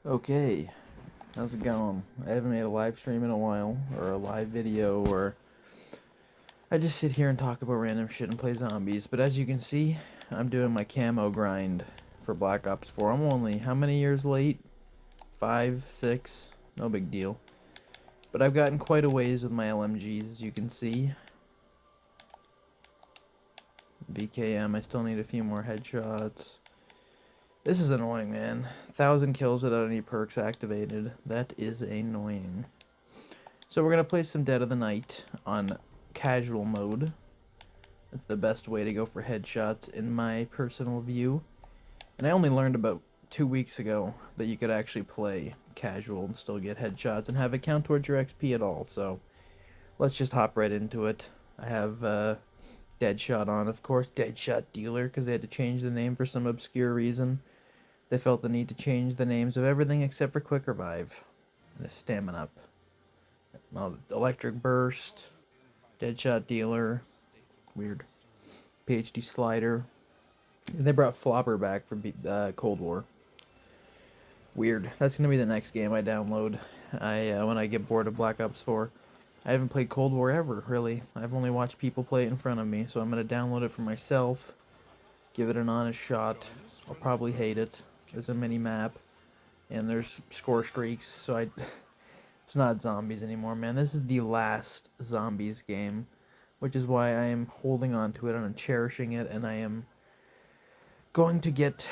Okay, how's it going? I haven't made a live stream in a while, or a live video, or I just sit here and talk about random shit and play zombies. But as you can see, I'm doing my camo grind for Black Ops 4. I'm only, how many years late? 5, 6? No big deal. But I've gotten quite a ways with my LMGs, as you can see. BKM, I still need a few more headshots. This is annoying, man. 1,000 kills without any perks activated. That is annoying. So we're going to play some Dead of the Night on casual mode. It's the best way to go for headshots in my personal view. And I only learned about 2 weeks ago that you could actually play casual and still get headshots and have it count towards your XP at all. So let's just hop right into it. I have Deadshot on, of course. Deadshot Dealer, because they had to change the name for some obscure reason. They felt the need to change the names of everything except for Quick Revive and Stamina Up. Well, Electric Burst, Deadshot Dealer, weird. PhD Slider. They brought Flopper back from Cold War. Weird. That's gonna be the next game I download. When I get bored of Black Ops 4. I haven't played Cold War ever, really. I've only watched people play it in front of me, so I'm gonna download it for myself. Give it an honest shot. I'll probably hate it. There's a mini map, and there's score streaks, so it's not zombies anymore, man. This is the last zombies game, which is why I am holding on to it and I'm cherishing it, and I am going to get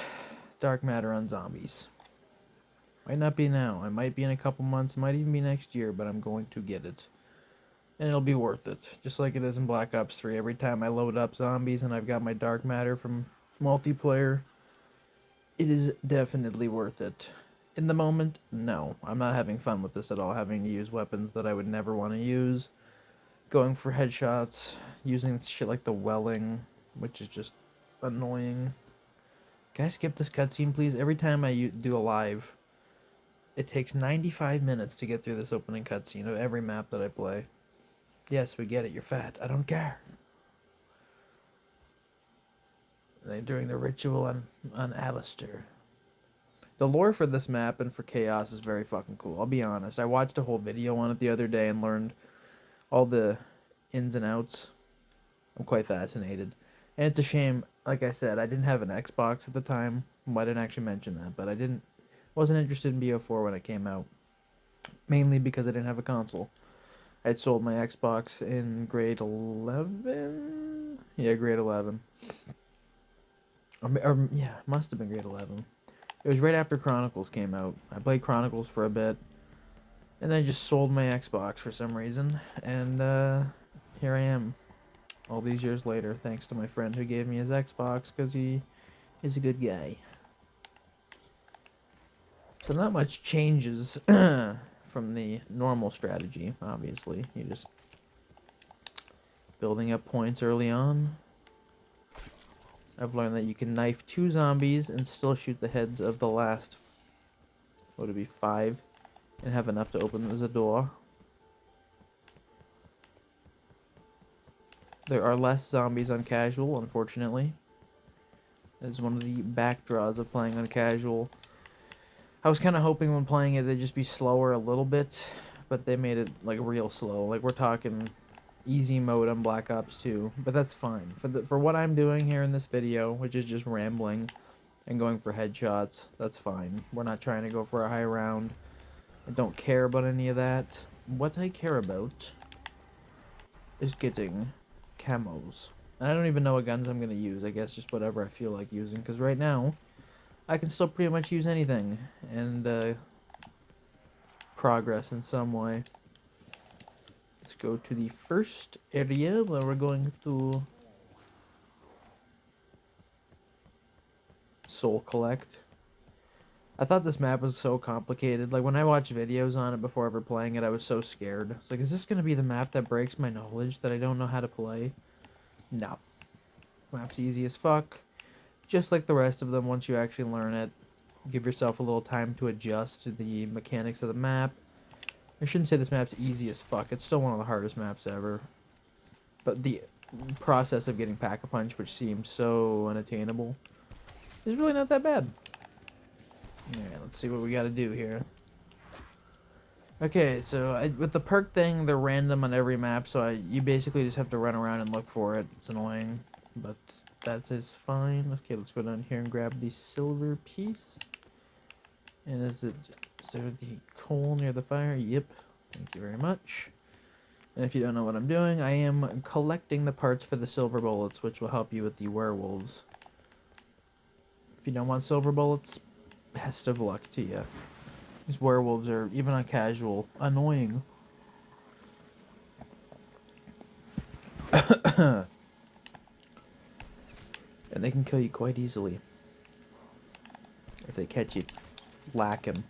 Dark Matter on zombies. Might not be now. It might be in a couple months. It might even be next year, but I'm going to get it. And it'll be worth it. Just like it is in Black Ops 3. Every time I load up zombies and I've got my Dark Matter from multiplayer, it is definitely worth it. In the moment, no. I'm not having fun with this at all, having to use weapons that I would never want to use. Going for headshots, using shit like the welling, which is just annoying. Can I skip this cutscene, please? Every time I do a live, it takes 95 minutes to get through this opening cutscene of every map that I play. Yes, we get it, you're fat. I don't care. They're doing the ritual on Alistair. The lore for this map and for Chaos is very fucking cool. I'll be honest. I watched a whole video on it the other day and learned all the ins and outs. I'm quite fascinated. And it's a shame, like I said, I didn't have an Xbox at the time. Well, I didn't actually mention that, but I wasn't interested in Bo4 when it came out. Mainly because I didn't have a console. I had sold my Xbox in grade 11? Yeah, grade 11. Yeah, must have been grade 11. It was right after Chronicles came out. I played Chronicles for a bit, and then I just sold my Xbox for some reason, and here I am, all these years later, thanks to my friend who gave me his Xbox, because he is a good guy. So not much changes from the normal strategy, obviously. You just building up points early on. I've learned that you can knife 2 zombies and still shoot the heads of the last, what would it be, 5, and have enough to open the door. There are less zombies on casual, unfortunately. It's one of the backdraws of playing on casual. I was kind of hoping when playing it they'd just be slower a little bit, but they made it like real slow. Like we're talking easy mode on Black Ops 2, but that's fine. For what I'm doing here in this video, which is just rambling and going for headshots, that's fine. We're not trying to go for a high round. I don't care about any of that. What I care about is getting camos. And I don't even know what guns I'm going to use. I guess just whatever I feel like using, because right now I can still pretty much use anything and progress in some way. Let's go to the first area where we're going to soul collect. I thought this map was so complicated. Like when I watched videos on it before ever playing it, I was so scared. It's like, is this going to be the map that breaks my knowledge that I don't know how to play? No. Map's easy as fuck. Just like the rest of them, once you actually learn it, give yourself a little time to adjust to the mechanics of the map. I shouldn't say this map's easy as fuck. It's still one of the hardest maps ever. But the process of getting Pack-a-Punch, which seems so unattainable, is really not that bad. Alright, let's see what we gotta do here. Okay, so with the perk thing, they're random on every map, so you basically just have to run around and look for it. It's annoying, but that is fine. Okay, let's go down here and grab the silver piece. And is there the coal near the fire? Yep. Thank you very much. And if you don't know what I'm doing, I am collecting the parts for the silver bullets, which will help you with the werewolves. If you don't want silver bullets, best of luck to you. These werewolves are, even on casual, annoying. And they can kill you quite easily if they catch you lacking.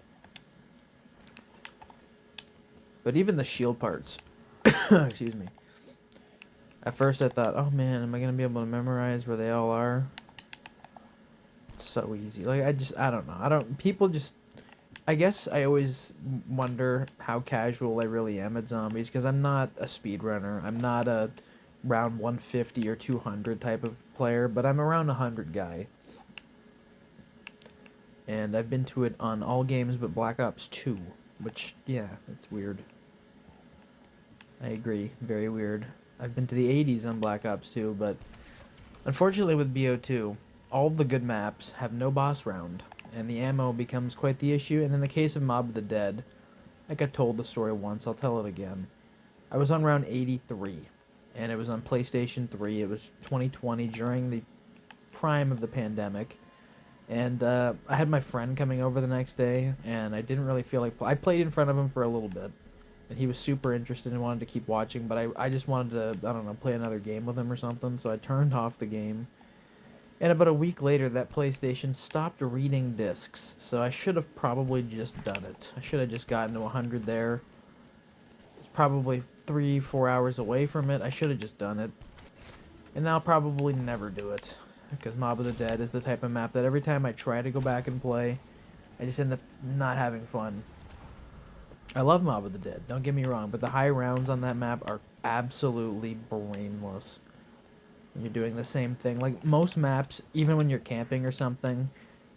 But even the shield parts, excuse me. At first I thought, oh man, am I going to be able to memorize where they all are? It's so easy. Like, I don't know. People just, I guess I always wonder how casual I really am at zombies, because I'm not a speedrunner. I'm not a round 150 or 200 type of player, but I'm around 100 guy. And I've been to it on all games but Black Ops 2, which, yeah, it's weird. I agree, very weird. I've been to the 80s on Black Ops 2, but unfortunately with BO2, all the good maps have no boss round, and the ammo becomes quite the issue. And in the case of Mob of the Dead, I got told the story once, I'll tell it again. I was on round 83, and it was on PlayStation 3. It was 2020, during the prime of the pandemic. And I had my friend coming over the next day, and I didn't really feel like... I played in front of him for a little bit, and he was super interested and wanted to keep watching, but I just wanted to, I don't know, play another game with him or something, so I turned off the game. And about a week later, that PlayStation stopped reading discs, so I should have probably just done it. I should have just gotten to 100 there. It's probably 3-4 hours away from it. I should have just done it. And I'll probably never do it, because Mob of the Dead is the type of map that every time I try to go back and play, I just end up not having fun. I love Mob of the Dead, don't get me wrong, but the high rounds on that map are absolutely brainless. You're doing the same thing. Like, most maps, even when you're camping or something,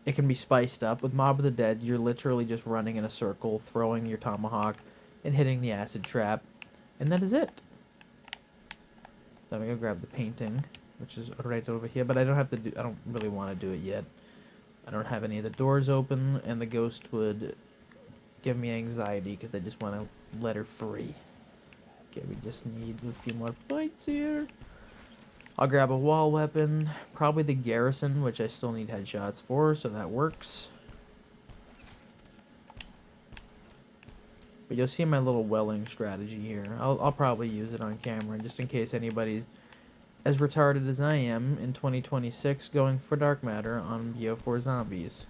it can be spiced up. With Mob of the Dead, you're literally just running in a circle, throwing your tomahawk, and hitting the acid trap. And that is it. So I'm gonna go grab the painting, which is right over here, but I don't really want to do it yet. I don't have any of the doors open, and the ghost would give me anxiety, because I just want to let her free. Okay, we just need a few more bites here. I'll grab a wall weapon, probably the garrison, which I still need headshots for, so that works. But you'll see my little welling strategy here. I'll probably use it on camera, just in case anybody's as retarded as I am in 2026 going for dark matter on Bo4 zombies.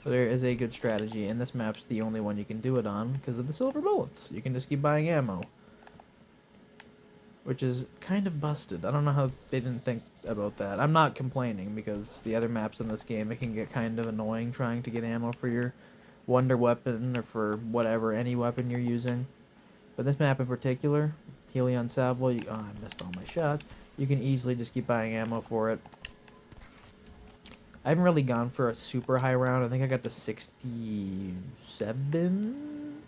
So there is a good strategy, and this map's the only one you can do it on because of the silver bullets. You can just keep buying ammo, which is kind of busted. I don't know how they didn't think about that. I'm not complaining, because the other maps in this game, it can get kind of annoying trying to get ammo for your wonder weapon, or for whatever, any weapon you're using. But this map in particular, Helion Salvo, oh, I missed all my shots. You can easily just keep buying ammo for it. I haven't really gone for a super high round. I think I got to 67,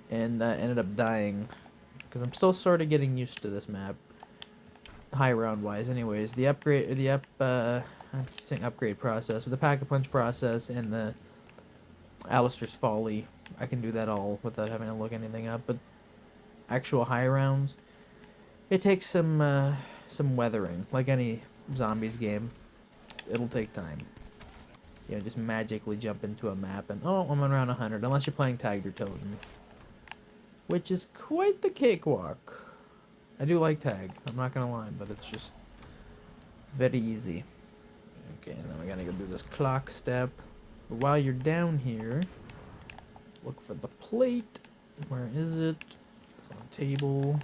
and ended up dying, because I'm still sort of getting used to this map, high round wise. Anyways, the upgrade process, with the Pack-a-Punch process and the Alistair's Folly, I can do that all without having to look anything up. But actual high rounds, it takes some weathering, like any zombies game. It'll take time. You know, just magically jump into a map and, oh, I'm around 100, unless you're playing Tiger Totem, which is quite the cakewalk. I do like tag, I'm not gonna lie, but it's very easy. Okay, now we gotta go do this clock step. But while you're down here, look for the plate. Where is it? It's on the table.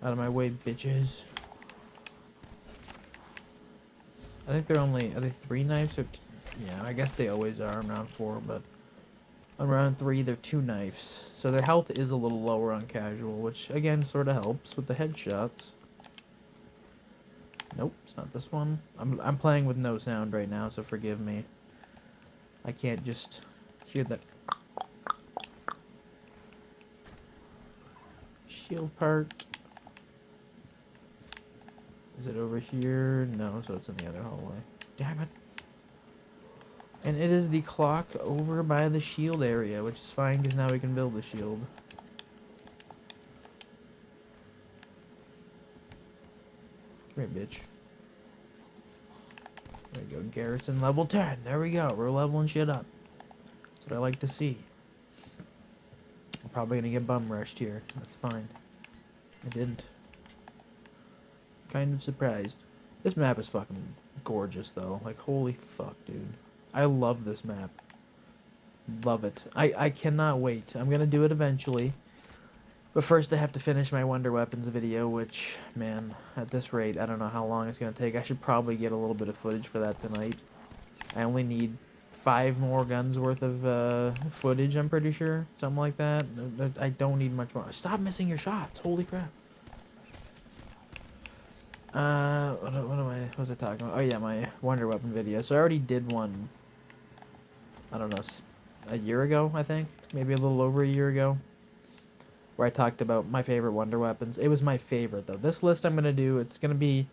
Out of my way, bitches. I think they're only, are they 3 knives or yeah, I guess they always are on round 4, but on round 3 they're 2 knives. So their health is a little lower on casual, which again sort of helps with the headshots. Nope, it's not this one. I'm playing with no sound right now, so forgive me. I can't just hear that shield part. Is it over here? No, so it's in the other hallway. Damn it. And it is the clock over by the shield area, which is fine because now we can build the shield. Come here, bitch. There we go, Garrison level 10. There we go, we're leveling shit up. That's what I like to see. I'm probably gonna get bum rushed here. That's fine. I didn't. Kind of surprised. This map is fucking gorgeous, though. Like, holy fuck, dude. I love this map. Love it. I cannot wait. I'm gonna do it eventually. But first I have to finish my Wonder Weapons video, which, man, at this rate, I don't know how long it's gonna take. I should probably get a little bit of footage for that tonight. I only need 5 more guns worth of footage, I'm pretty sure. Something like that. I don't need much more. Stop missing your shots. Holy crap. What was I talking about? Oh yeah, my Wonder Weapon video. So I already did one, I don't know, a year ago, I think. Maybe a little over a year ago. Where I talked about my favorite Wonder Weapons. It was my favorite, though. This list I'm going to do, it's going to be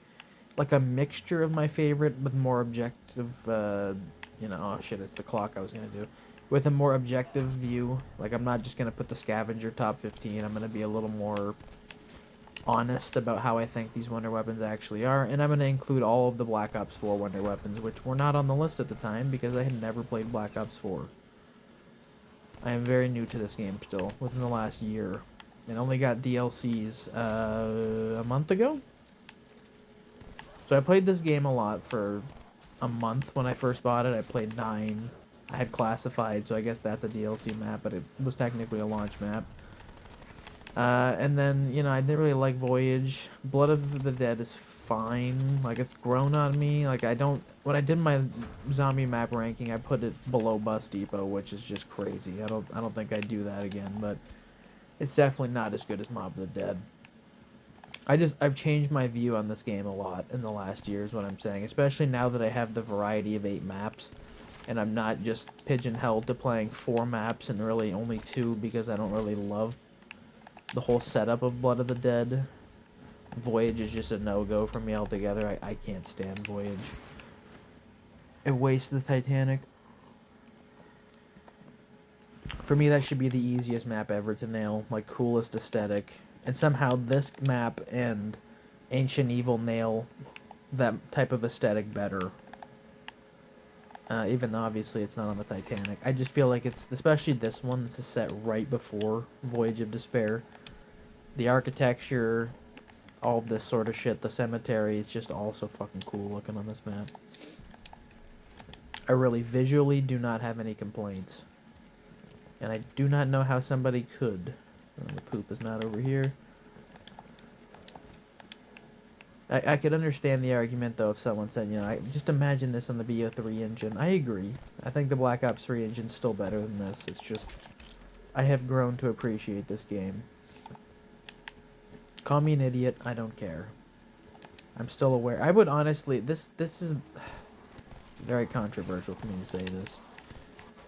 like a mixture of my favorite with more objective, you know, oh shit, it's the clock I was going to do. With a more objective view. Like, I'm not just going to put the Scavenger top 15. I'm going to be a little more honest about how I think these Wonder Weapons actually are, and I'm going to include all of the Black Ops 4 Wonder Weapons, which were not on the list at the time because I had never played Black Ops 4. I am very new to this game still, within the last year, and only got DLCs a month ago? So I played this game a lot for a month when I first bought it. I played 9. I had Classified, so I guess that's a DLC map, but it was technically a launch map. And then, you know, I didn't really like Voyage. Blood of the Dead is fine. Like, it's grown on me. Like, I don't... When I did my zombie map ranking, I put it below Bus Depot, which is just crazy. I don't think I'd do that again, but it's definitely not as good as Mob of the Dead. I've changed my view on this game a lot in the last year, is what I'm saying. Especially now that I have the variety of 8 maps, and I'm not just pigeonholed to playing 4 maps and really only 2 because I don't really love the whole setup of Blood of the Dead. Voyage is just a no-go for me altogether. I can't stand Voyage. It wastes the Titanic. For me, that should be the easiest map ever to nail. Like, coolest aesthetic. And somehow this map and Ancient Evil nail that type of aesthetic better. Even though obviously it's not on the Titanic. I just feel like it's, especially this one, it's set right before Voyage of Despair. The architecture, all of this sort of shit, the cemetery, it's just all so fucking cool looking on this map. I really visually do not have any complaints. And I do not know how somebody could. The poop is not over here. I could understand the argument, though, if someone said, you know, just imagine this on the BO3 engine. I agree. I think the Black Ops 3 engine's still better than this. It's just, I have grown to appreciate this game. Call me an idiot, I don't care. I'm still aware. I would honestly, this is very controversial for me to say this.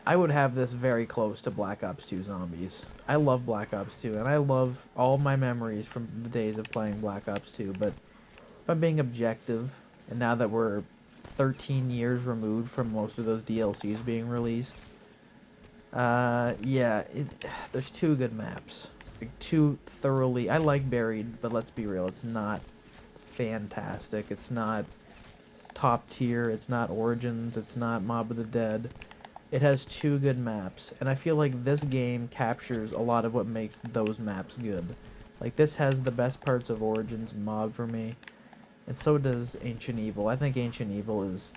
I would have this very close to Black Ops 2 Zombies. I love Black Ops 2, and I love all my memories from the days of playing Black Ops 2, but if I'm being objective, and now that we're 13 years removed from most of those DLCs being released, yeah, there's 2 good maps. Like, 2 thoroughly... I like Buried, but let's be real, it's not fantastic. It's not top tier, it's not Origins, it's not Mob of the Dead. It has 2 good maps, and I feel like this game captures a lot of what makes those maps good. Like, this has the best parts of Origins and Mob for me, and so does Ancient Evil. I think Ancient Evil is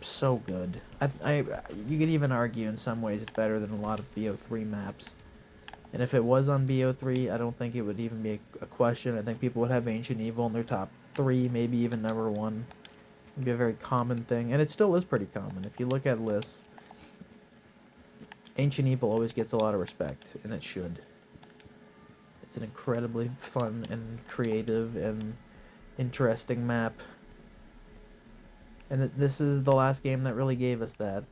so good. You could even argue in some ways it's better than a lot of BO3 maps. And if it was on BO3, I don't think it would even be a question. I think people would have Ancient Evil in their top 3, maybe even number 1. It'd be a very common thing, and it still is pretty common. If you look at lists, Ancient Evil always gets a lot of respect, and it should. It's an incredibly fun and creative and interesting map. And this is the last game that really gave us that.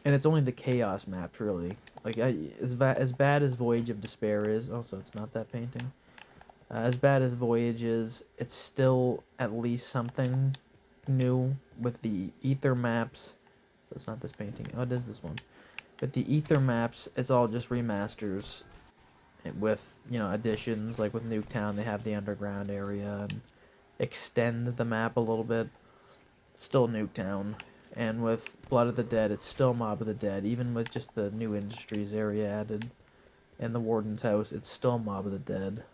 And it's only the chaos maps, really. Like, as bad as Voyage of Despair is, also it's not that painting. As bad as Voyage is, it's still at least something new with the ether maps. So it's not this painting. Oh, it is this one. With the ether maps, it's all just remasters with, you know, additions. Like with Nuketown, they have the underground area and extend the map a little bit. Still Nuketown. And with Blood of the Dead, it's still Mob of the Dead. Even with just the new industries area added and the Warden's house, it's still Mob of the Dead.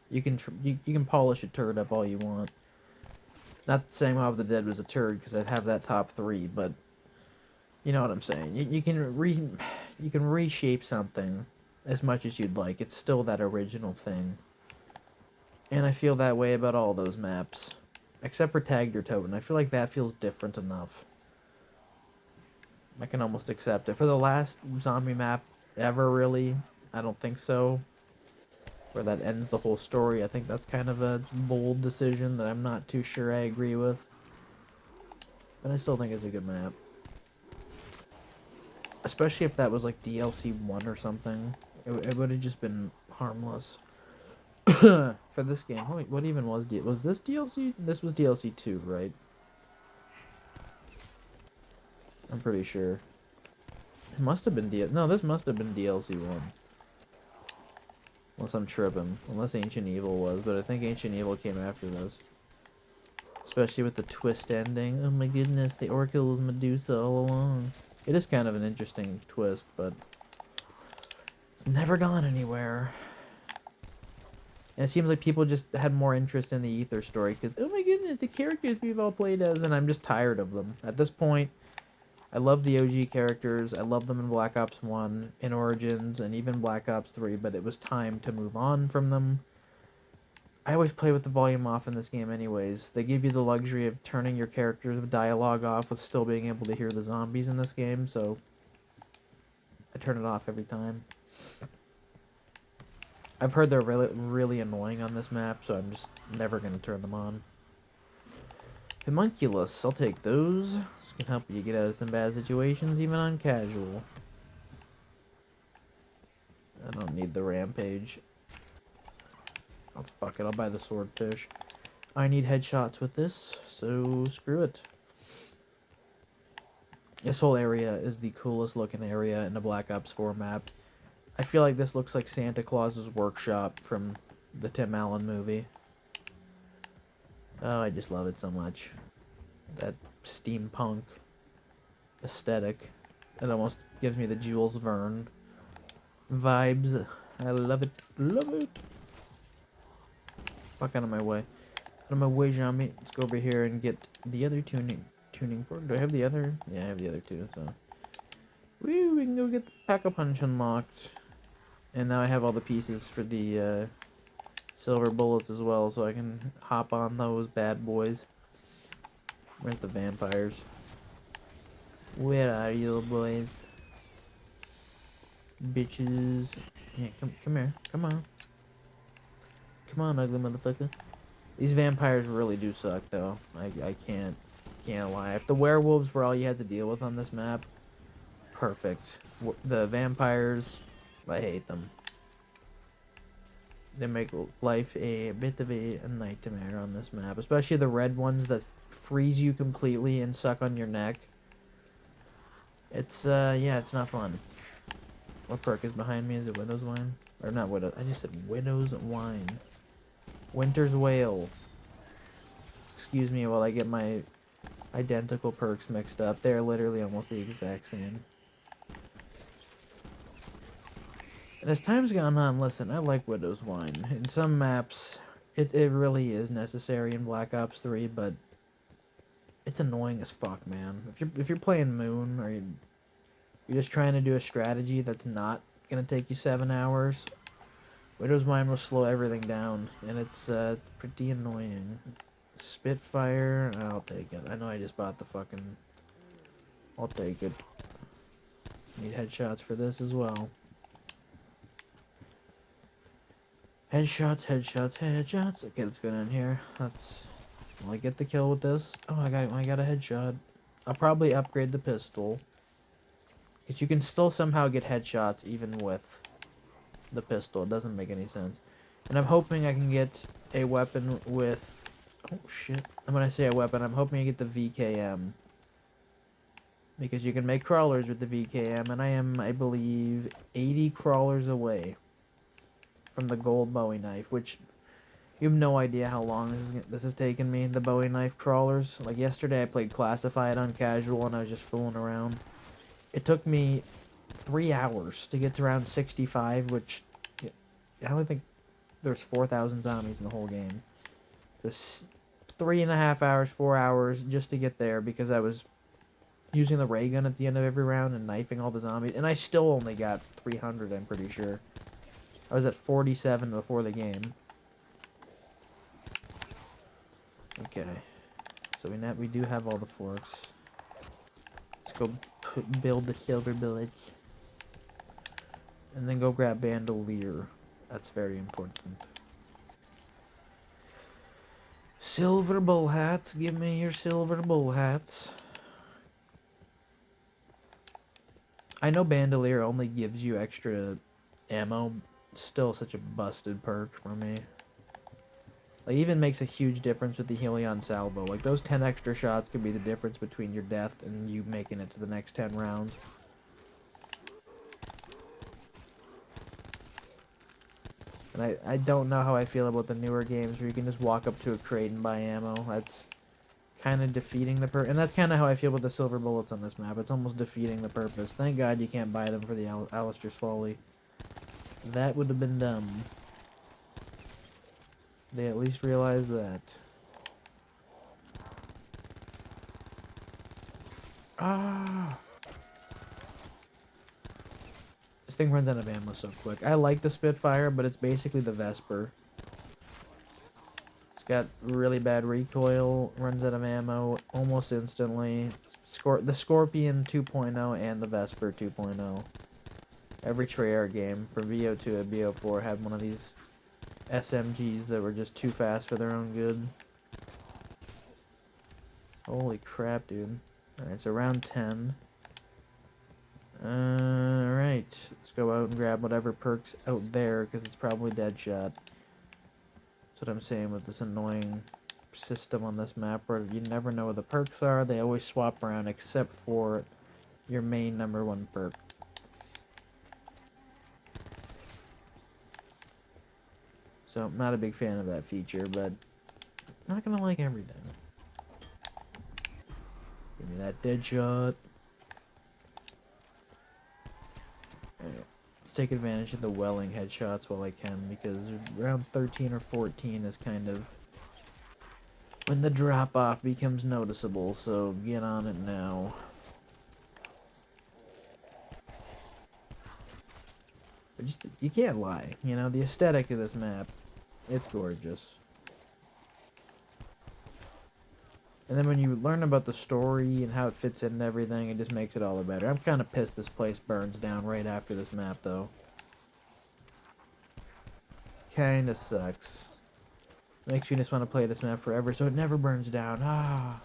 You can you can polish a turd up all you want. Not saying Mob of the Dead was a turd because I'd have that top 3, but you know what I'm saying. You can reshape something as much as you'd like. It's still that original thing. And I feel that way about all those maps. Except for Tag Your Totem. I feel like that feels different enough. I can almost accept it. For the last zombie map ever, really, I don't think so. Where that ends the whole story. I think that's kind of a bold decision that I'm not too sure I agree with. But I still think it's a good map. Especially if that was like DLC 1 or something. It would have just been harmless. For this game. What even was was this DLC? This was DLC 2, right? I'm pretty sure. It must have been No, this must have been DLC 1. Unless I'm tripping. Unless Ancient Evil was, but I think Ancient Evil came after this. Especially with the twist ending. Oh my goodness, the Oracle was Medusa all along. It is kind of an interesting twist, but it's never gone anywhere. And it seems like people just had more interest in the Ether story, because, oh my goodness, the characters we've all played as, and I'm just tired of them. At this point, I love the OG characters. I love them in Black Ops 1, in Origins, and even Black Ops 3, but it was time to move on from them. I always play with the volume off in this game anyways. They give you the luxury of turning your character's dialogue off with still being able to hear the zombies in this game, so I turn it off every time. I've heard they're really, really annoying on this map, so I'm just never going to turn them on. Homunculus, I'll take those. This can help you get out of some bad situations, even on casual. I don't need the rampage. Oh, fuck it, I'll buy the swordfish. I need headshots with this, so screw it. This whole area is the coolest looking area in the Black Ops 4 map. I feel like this looks like Santa Claus's workshop from the Tim Allen movie. Oh, I just love it so much. That steampunk aesthetic. It almost gives me the Jules Verne vibes. I love it. Love it. Fuck out of my way. Out of my way, zombie. Let's go over here and get the other tuning fork. Do I have the other? Yeah, I have the other two, so. Woo, we can go get the Pack-a-Punch unlocked. And now I have all the pieces for the silver bullets as well, so I can hop on those bad boys. Where's the vampires? Where are you boys? Bitches. Yeah, come here. Come on. Come on, ugly motherfucker. These vampires really do suck, though. I can't lie. If the werewolves were all you had to deal with on this map, perfect. The vampires, I hate them. They make life a bit of a nightmare on this map. Especially the red ones that freeze you completely and suck on your neck. It's, yeah, it's not fun. What perk is behind me? Is it Widow's Wine? Or not Widow. I just said Widow's Wine. Winter's Whale. Excuse me while I get my identical perks mixed up. They're literally almost the exact same. And as time's gone on, listen, I like Widow's Wine. In some maps, it really is necessary in Black Ops 3, but it's annoying as fuck, man. If you're playing Moon, or you're just trying to do a strategy that's not gonna take you 7 hours, Widow's Wine will slow everything down, and it's pretty annoying. Spitfire, I'll take it. I know I just bought the fucking... I'll take it. Need headshots for this as well. Headshots, headshots, headshots. Okay, let's go down here. Will I get the kill with this? Oh, I got a headshot. I'll probably upgrade the pistol. Because you can still somehow get headshots even with the pistol. It doesn't make any sense. And I'm hoping I can get a weapon with... Oh, shit. And when I say a weapon, I'm hoping I get the VKM. Because you can make crawlers with the VKM, and I am, I believe, 80 crawlers away from the gold Bowie knife, which you have no idea how long this has taken me, the Bowie knife crawlers. Like yesterday I played Classified on casual and I was just fooling around. It took me 3 hours to get to round 65, which I only think there's 4,000 zombies in the whole game. Just 3.5 hours, 4 hours just to get there because I was using the ray gun at the end of every round and knifing all the zombies, and I still only got 300, I'm pretty sure. I was at 47 before the game. Okay, so we do have all the forks. Let's go build the silver bullets. And then go grab bandolier. That's very important. Silver bull hats. Give me your silver bull hats. I know bandolier only gives you extra ammo. Still such a busted perk for me. Like, even makes a huge difference with the Helion salvo. Like, those 10 extra shots could be the difference between your death and you making it to the next 10 rounds. And I don't know how I feel about the newer games where you can just walk up to a crate and buy ammo. That's kind of defeating the purpose. And that's kind of how I feel with the silver bullets on this map. It's almost defeating the purpose. Thank God you can't buy them for the Alistair's Folly. That would have been dumb. They at least realized that. Ah! This thing runs out of ammo so quick. I like the Spitfire, but it's basically the Vesper. It's got really bad recoil, runs out of ammo almost instantly. The Scorpion 2.0 and the Vesper 2.0. Every Treyarch game, from VO2 to BO4, had one of these SMGs that were just too fast for their own good. Holy crap, dude. Alright, so round 10. Alright, let's go out and grab whatever perks out there, because it's probably Deadshot. That's what I'm saying with this annoying system on this map, where you never know what the perks are. They always swap around, except for your main #1 perk. So, I'm not a big fan of that feature, but not gonna like everything. Give me that Deadshot. Alright, let's take advantage of the welling headshots while I can, because round 13 or 14 is kind of when the drop-off becomes noticeable, so get on it now. But just, you can't lie, you know, the aesthetic of this map, it's gorgeous. And then when you learn about the story and how it fits in and everything, it just makes it all the better. I'm kind of pissed this place burns down right after this map, though. Kinda sucks. Makes you just want to play this map forever, so it never burns down. Ah.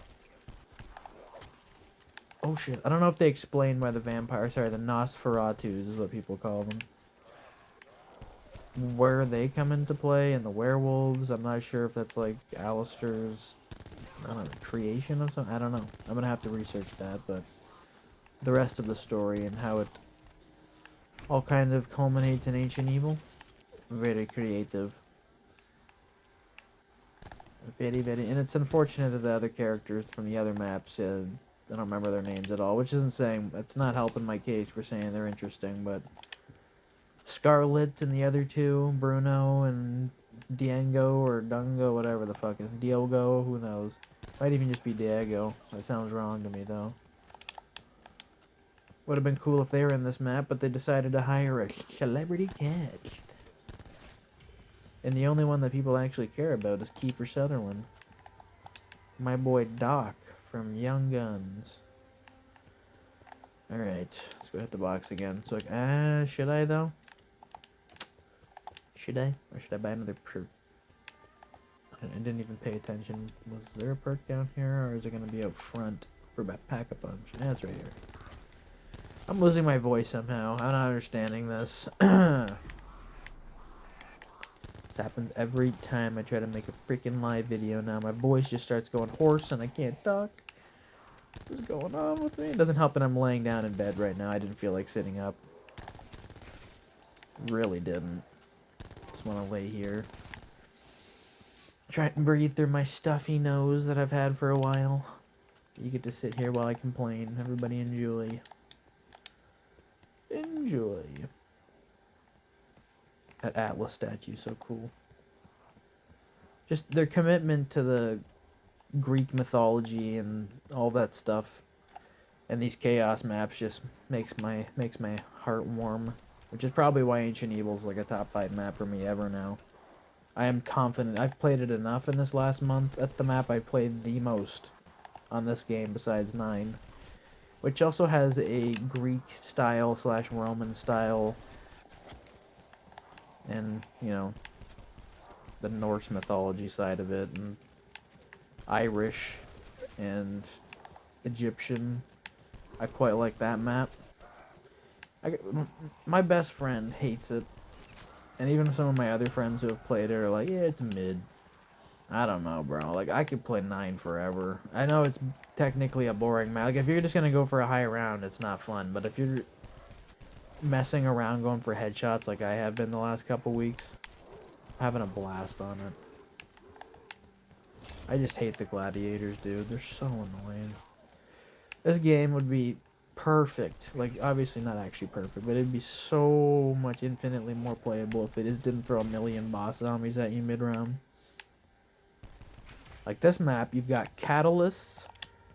Oh shit, I don't know if they explained why the vampire, sorry, the Nosferatus is what people call them. Where they come into play, and the werewolves, I'm not sure if that's like Alistair's, I don't know, creation of something? I don't know. I'm gonna have to research that, but the rest of the story and how it all kind of culminates in Ancient Evil, very creative. Very, and it's unfortunate that the other characters from the other maps, I don't remember their names at all, which isn't saying, it's not helping my case for saying they're interesting, but Scarlet and the other two, Bruno and Diego or Dungo, whatever the fuck is, Diogo, who knows. Might even just be Diego. That sounds wrong to me, though. Would have been cool if they were in this map, but they decided to hire a celebrity cast. And the only one that people actually care about is Kiefer Sutherland. My boy Doc from Young Guns. Alright, let's go hit the box again. So, like, should I, though? Should I? Or should I buy another perk? I didn't even pay attention. Was there a perk down here, or is it going to be out front for Pack-a-Punch? Yeah, it's right here. I'm losing my voice somehow. I'm not understanding this. This happens every time I try to make a freaking live video now. My voice just starts going hoarse and I can't talk. What's going on with me? It doesn't help that I'm laying down in bed right now. I didn't feel like sitting up. Really didn't. Just want to lay here. Try and breathe through my stuffy nose that I've had for a while. You get to sit here while I complain. Everybody enjoy. Enjoy. That Atlas statue, so cool. Just their commitment to the Greek mythology and all that stuff, and these chaos maps just makes my heart warm. Which is probably why Ancient Evil's like a top 5 map for me ever now. I am confident. I've played it enough in this last month. That's the map I played the most on this game besides 9. Which also has a Greek style / Roman style. And, you know, the Norse mythology side of it. And Irish and Egyptian. I quite like that map. My best friend hates it. And even some of my other friends who have played it are like, yeah, it's mid. I don't know, bro. Like, I could play 9 forever. I know it's technically a boring map. Like, if you're just gonna go for a high round, it's not fun. But if you're messing around going for headshots like I have been the last couple weeks, I'm having a blast on it. I just hate the gladiators, dude. They're so annoying. This game would be perfect. Like, obviously not actually perfect, but it'd be so much infinitely more playable if they just didn't throw a million boss zombies at you mid-round. Like this map, you've got catalysts,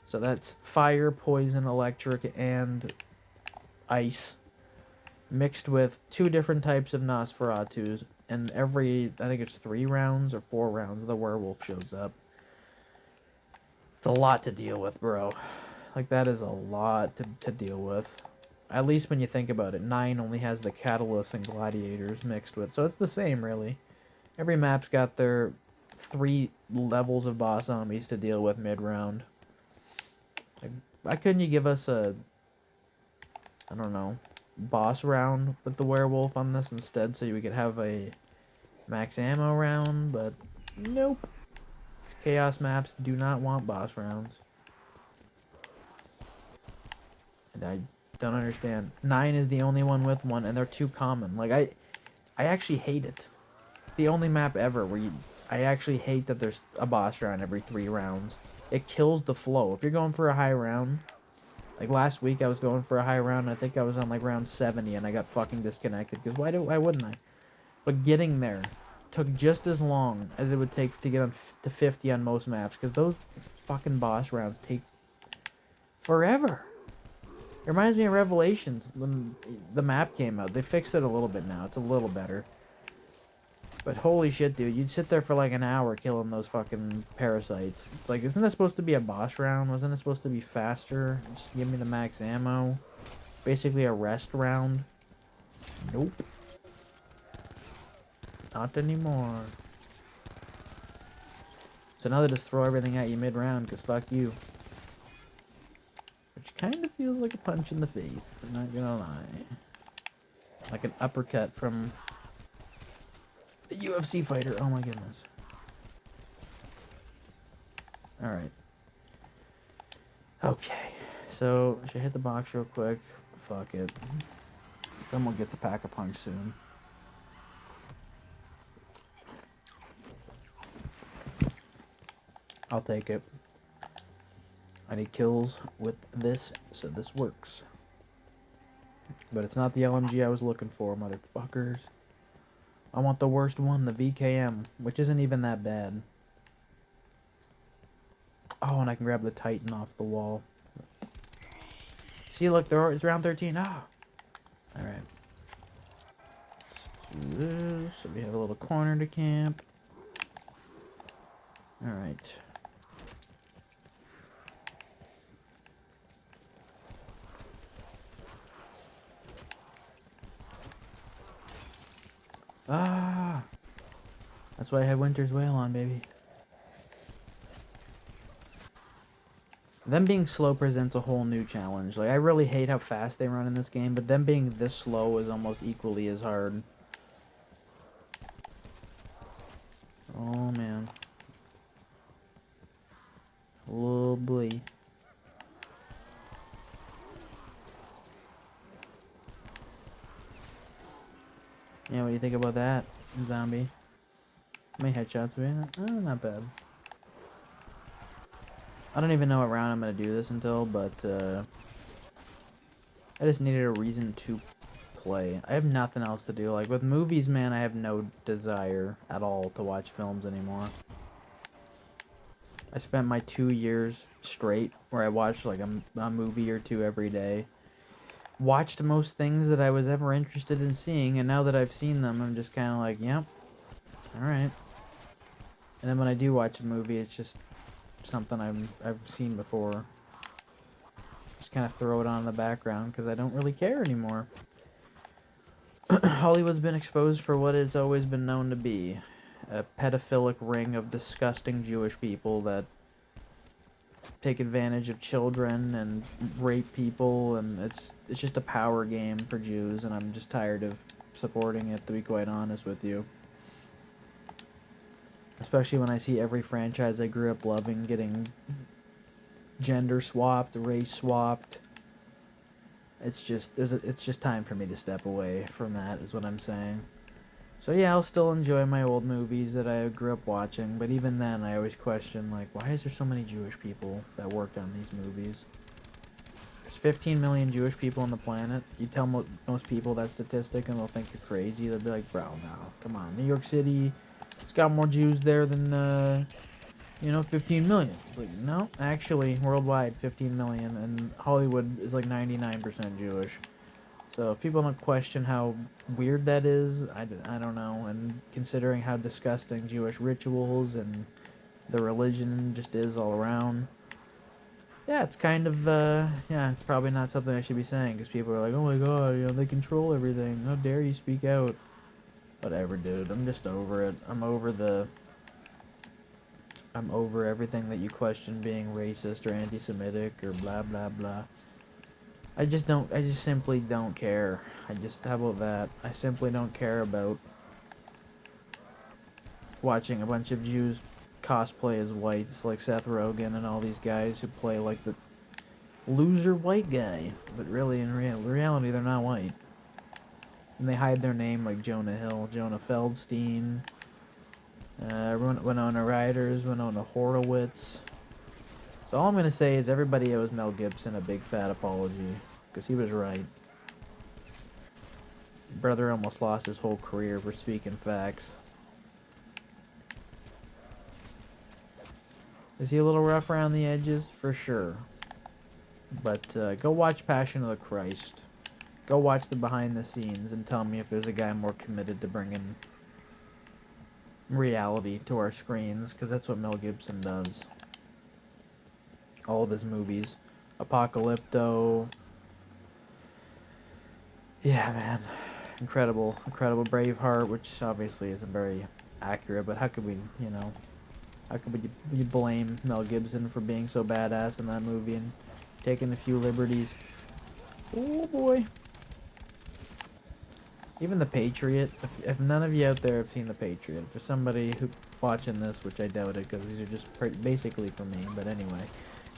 so that's fire, poison, electric, and ice, mixed with 2 different types of Nosferatus, and every, I think it's 3 rounds or 4 rounds, the werewolf shows up. It's a lot to deal with, bro. Like, that is a lot to deal with. At least when you think about it, 9 only has the catalysts and gladiators mixed with, so it's the same, really. Every map's got their 3 levels of boss zombies to deal with mid-round. Like, why couldn't you give us a, I don't know, boss round with the werewolf on this instead so we could have a max ammo round? But nope. Chaos maps do not want boss rounds. And I don't understand. 9 is the only one with one, and they're too common. Like, I actually hate it. It's the only map ever where I actually hate that there's a boss round every 3 rounds. It kills the flow. If you're going for a high round, like last week I was going for a high round, I think I was on like round 70 and I got fucking disconnected, because why wouldn't I? But getting there took just as long as it would take to get on to 50 on most maps, because those fucking boss rounds take forever. It reminds me of Revelations when the map came out. They fixed it a little bit now. It's a little better. But holy shit, dude, you'd sit there for like an hour killing those fucking parasites. It's like, isn't that supposed to be a boss round? Wasn't it supposed to be faster? Just give me the max ammo. Basically a rest round. Nope. Not anymore. So now they just throw everything at you mid-round, because fuck you. Which kind of feels like a punch in the face, I'm not gonna lie. Like an uppercut from a UFC fighter. Oh my goodness. Alright. Okay. So, should I hit the box real quick? Fuck it. Then we'll get the Pack-a-Punch soon. I'll take it. I need kills with this, so this works. But it's not the LMG I was looking for, motherfuckers. I want the worst one, the VKM, which isn't even that bad. Oh, and I can grab the Titan off the wall. See, look, it's round 13. Ah! Alright. Let's do this. So we have a little corner to camp. Alright. Ah! That's why I had Winter's Wail on, baby. Them being slow presents a whole new challenge. Like, I really hate how fast they run in this game, but them being this slow is almost equally as hard. Oh, man. Oh, boy. Yeah, what do you think about that, zombie? How many headshots we have? Oh, not bad. I don't even know what round I'm going to do this until, but I just needed a reason to play. I have nothing else to do. Like, with movies, man, I have no desire at all to watch films anymore. I spent my 2 years straight where I watched, like, a movie or two every day. Watched most things that I was ever interested in seeing, and now that I've seen them, I'm just kind of like, yep, alright. And then when I do watch a movie, it's just something I've seen before. Just kind of throw it on in the background because I don't really care anymore. Hollywood's been exposed for what it's always been known to be. A pedophilic ring of disgusting Jewish people that take advantage of children and rape people, and it's just a power game for Jews, and I'm just tired of supporting it, to be quite honest with you. Especially when I see every franchise I grew up loving getting gender swapped, race swapped. It's just time for me to step away from that, is what I'm saying. So yeah, I'll still enjoy my old movies that I grew up watching, but even then I always question, like, why is there so many Jewish people that worked on these movies? There's 15 million Jewish people on the planet. You tell most people that statistic and they'll think you're crazy. They'll be like, bro, no, come on. New York City, it's got more Jews there than, 15 million. Like, no, actually, worldwide, 15 million, and Hollywood is like 99% Jewish. So if people don't question how weird that is, I don't know. And considering how disgusting Jewish rituals and the religion just is all around, yeah, it's kind of, it's probably not something I should be saying, because people are like, oh my god, they control everything. How dare you speak out? Whatever, dude. I'm just over it. I'm over everything that you question being racist or anti-Semitic or blah blah blah. I just simply don't care. How about that? I simply don't care about watching a bunch of Jews cosplay as whites like Seth Rogen and all these guys who play like the loser white guy. But really, in reality, they're not white. And they hide their name like Jonah Hill, Jonah Feldstein, Winona Ryder's, Winona Horowitz. So all I'm going to say is everybody owes Mel Gibson a big fat apology, because he was right. Brother almost lost his whole career for speaking facts. Is he a little rough around the edges? For sure. But go watch Passion of the Christ. Go watch the behind the scenes and tell me if there's a guy more committed to bringing reality to our screens, because that's what Mel Gibson does. All of his movies. Apocalypto. Yeah, man. Incredible Braveheart, which obviously isn't very accurate, but how could we, how could we blame Mel Gibson for being so badass in that movie and taking a few liberties? Oh boy. Even The Patriot, if none of you out there have seen The Patriot, for somebody who watching this, which I doubt it, because these are just basically for me, but anyway,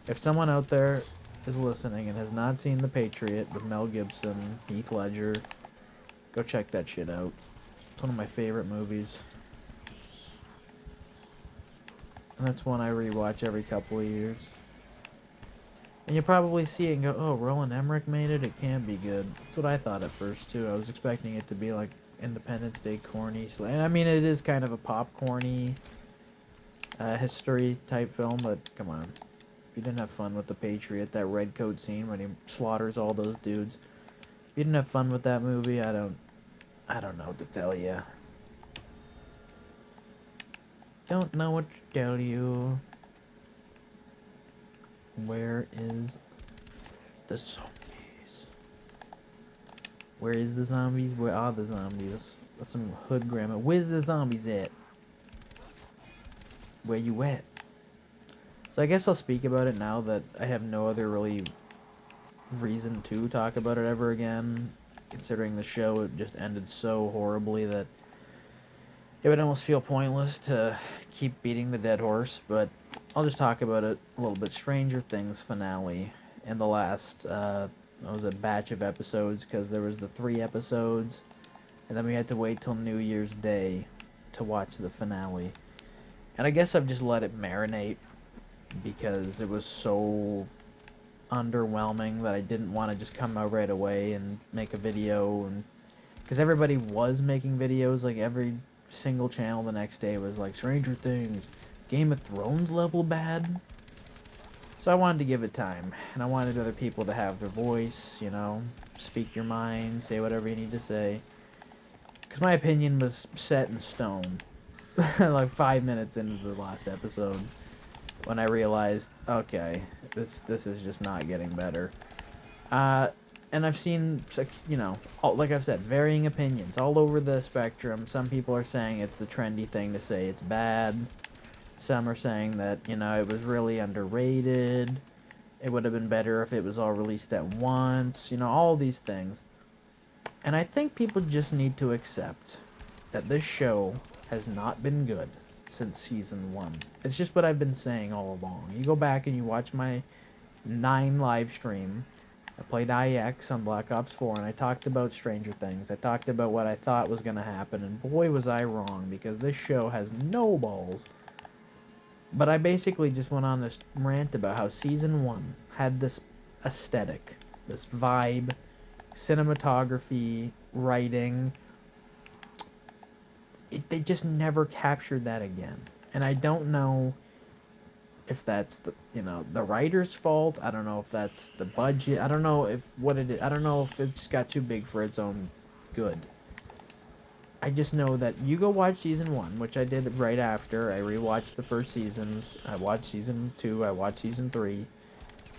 if someone out there is listening and has not seen The Patriot with Mel Gibson, Heath Ledger, go check that shit out. It's one of my favorite movies. And that's one I rewatch every couple of years. And you probably see it and go, oh, Roland Emmerich made it? It can't be good. That's what I thought at first, too. I was expecting it to be, like, Independence Day corny. And I mean, it is kind of a popcorny history-type film, but come on. If you didn't have fun with The Patriot, that red coat scene when he slaughters all those dudes, if you didn't have fun with that movie, I don't know what to tell you. Don't know what to tell you. Where is the zombies? Where is the zombies? Where are the zombies? That's some hood grammar. Where's the zombies at? Where you at? So I guess I'll speak about it now that I have no other really reason to talk about it ever again, considering the show it just ended so horribly that it would almost feel pointless to keep beating the dead horse. But I'll just talk about it a little bit. Stranger Things finale and the last what was a batch of episodes, because there was the 3 episodes, and then we had to wait till New Year's Day to watch the finale. And I guess I've just let it marinate because it was so underwhelming that I didn't want to just come out right away and make a video. And because everybody was making videos, like every single channel the next day was like Stranger Things, Game of Thrones level bad. So I wanted to give it time, and I wanted other people to have their voice, you know, speak your mind, say whatever you need to say. Because my opinion was set in stone like 5 minutes into the last episode when I realized, okay, this is just not getting better. And I've seen, you know, like I've said, varying opinions all over the spectrum. Some people are saying it's the trendy thing to say it's bad. Some are saying that, you know, it was really underrated. It would have been better if it was all released at once. You know, all these things. And I think people just need to accept that this show has not been good since season 1. It's just what I've been saying all along. You go back and you watch my 9 live stream. I played IX on Black Ops 4, and I talked about Stranger Things. I talked about what I thought was going to happen, and boy was I wrong, because this show has no balls. But I basically just went on this rant about how season 1 had this aesthetic, this vibe, cinematography, writing. They just never captured that again. And I don't know if that's the, you know, the writer's fault. I don't know if that's the budget. I don't know if what it is. I don't know if it's got too big for its own good. I just know that you go watch season 1, which I did right after. I rewatched the first seasons. I watched season 2. I watched season 3.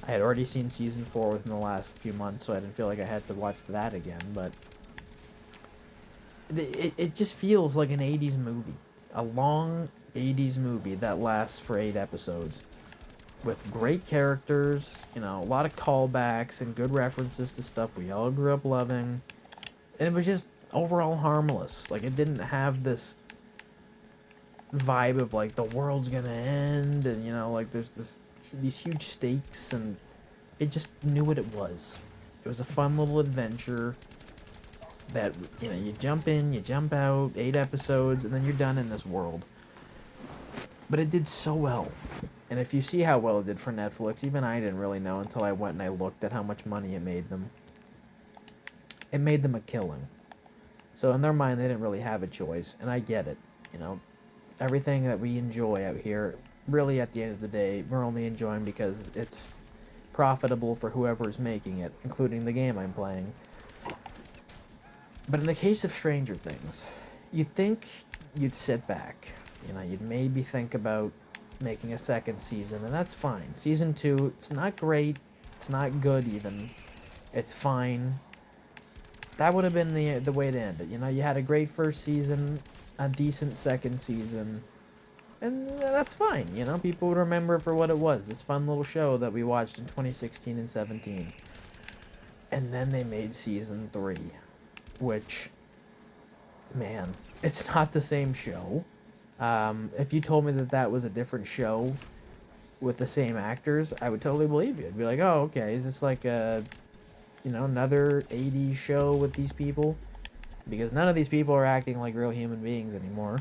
I had already seen season 4 within the last few months, so I didn't feel like I had to watch that again. But it just feels like an 80s movie. A long 80s movie that lasts for 8 episodes. With great characters, you know, a lot of callbacks and good references to stuff we all grew up loving. And it was just overall harmless. Like, it didn't have this vibe of like the world's gonna end, and you know, like there's these huge stakes, and it just knew what it was. It was a fun little adventure that, you know, you jump in, you jump out, 8 episodes, and then you're done in this world. But it did so well. And if you see how well it did for Netflix, even I didn't really know until I went and I looked at how much money it made them. It made them a killing. So in their mind, they didn't really have a choice, and I get it. You know, everything that we enjoy out here, really at the end of the day, we're only enjoying because it's profitable for whoever's making it, including the game I'm playing. But in the case of Stranger Things, you'd think you'd sit back. You know, you'd maybe think about making a second season, and that's fine. Season 2, it's not great. It's not good even. It's fine. That would have been the way to end it. You know, you had a great first season, a decent second season, and that's fine. You know, people would remember for what it was, this fun little show that we watched in 2016 and 17. And then they made season 3, which, man, it's not the same show. If you told me that that was a different show with the same actors, I would totally believe you. I'd be like, oh, okay, is this like a, you know, another 80s show with these people? Because none of these people are acting like real human beings anymore.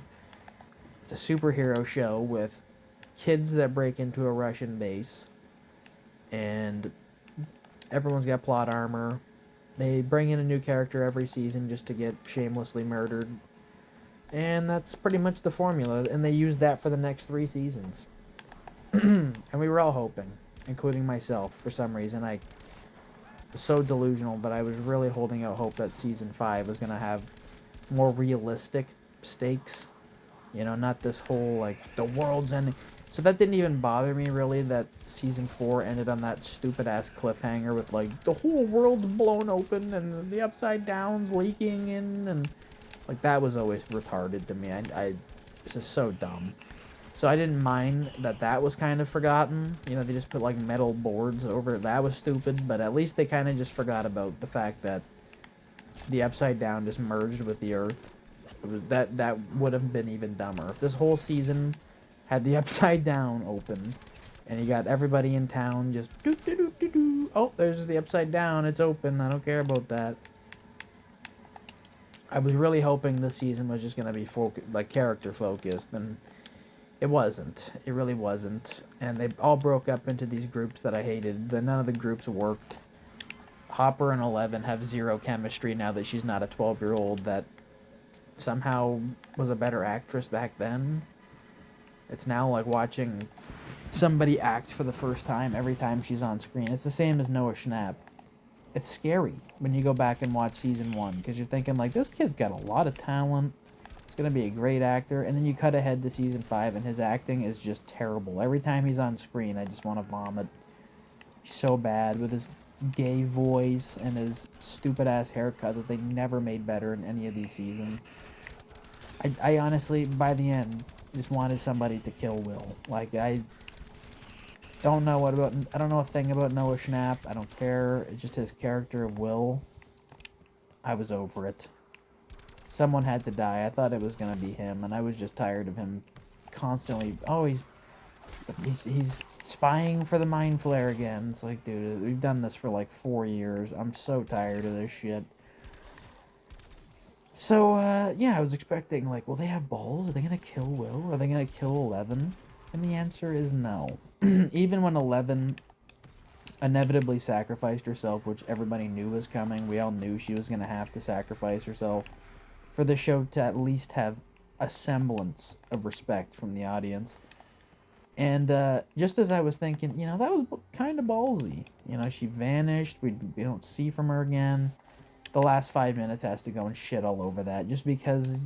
It's a superhero show with kids that break into a Russian base, and everyone's got plot armor. They bring in a new character every season just to get shamelessly murdered. And that's pretty much the formula, and they used that for the next 3 seasons. And we were all hoping, including myself, for some reason. I was so delusional, but I was really holding out hope that season 5 was going to have more realistic stakes. You know, not this whole, like, the world's ending. So that didn't even bother me, really, that season 4 ended on that stupid-ass cliffhanger with, like, the whole world's blown open and the Upside Down's leaking in, and, like, that was always retarded to me. I it's just so dumb. So I didn't mind that was kind of forgotten. You know, they just put like metal boards over it. That was stupid, but at least they kind of just forgot about the fact that the Upside Down just merged with the Earth. That would have been even dumber. If this whole season had the Upside Down open, and you got everybody in town just doo doo doo doo doo. Oh, there's the Upside Down. It's open. I don't care about that. I was really hoping this season was just gonna be like character focused, and it wasn't. It really wasn't. And they all broke up into these groups that I hated. None of the groups worked. Hopper and 11 have zero chemistry now that she's not a 12-year-old that somehow was a better actress back then. It's now like watching somebody act for the first time every time she's on screen. It's the same as Noah Schnapp. It's scary when you go back and watch season 1 because you're thinking like, this kid's got a lot of talent. He's going to be a great actor. And then you cut ahead to season 5 and his acting is just terrible. Every time he's on screen, I just want to vomit. He's so bad with his gay voice and his stupid ass haircut that they never made better in any of these seasons. I honestly, by the end, just wanted somebody to kill Will. Like, I don't know a thing about Noah Schnapp. I don't care. It's just his character of Will. I was over it. Someone had to die. I thought it was gonna be him, and I was just tired of him constantly. Oh, he's spying for the Mind Flare again. It's like, dude, we've done this for like 4 years. I'm so tired of this shit. So, yeah, I was expecting, like, will they have balls? Are they gonna kill Will? Are they gonna kill 11? And the answer is no. Even when 11 inevitably sacrificed herself, which everybody knew was coming, we all knew she was gonna have to sacrifice herself for the show to at least have a semblance of respect from the audience. And just as I was thinking, you know, that was kind of ballsy. You know, she vanished. We don't see from her again. The last 5 minutes has to go and shit all over that just because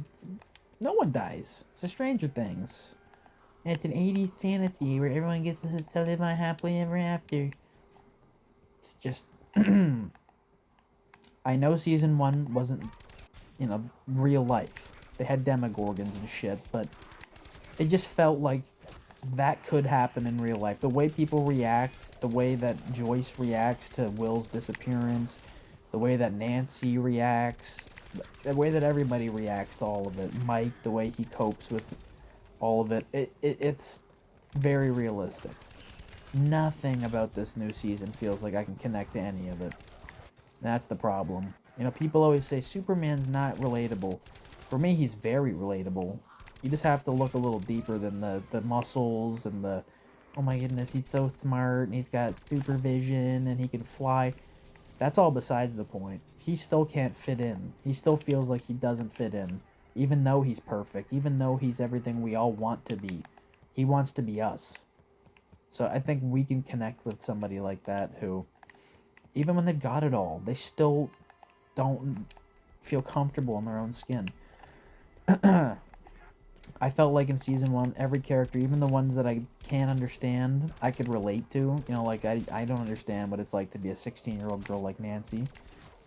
no one dies. It's a Stranger Things. And it's an 80s fantasy where everyone gets to live on happily ever after. It's just... I know season 1 wasn't, you know, real life. They had demogorgons and shit, but it just felt like that could happen in real life. The way people react, the way that Joyce reacts to Will's disappearance, the way that Nancy reacts, the way that everybody reacts to all of it. Mike, the way he copes with all of it. It's very realistic. Nothing about this new season feels like I can connect to any of it. That's the problem. You know, people always say Superman's not relatable. For me, he's very relatable. You just have to look a little deeper than the muscles and the, oh my goodness, he's so smart and he's got supervision and he can fly. That's all besides the point. He still can't fit in. He still feels like he doesn't fit in. Even though he's perfect. Even though he's everything we all want to be. He wants to be us. So I think we can connect with somebody like that who, even when they've got it all, they still don't feel comfortable in their own skin. I felt like in season 1, every character, even the ones that I can't understand, I could relate to. You know, like, I don't understand what it's like to be a 16-year-old girl like Nancy.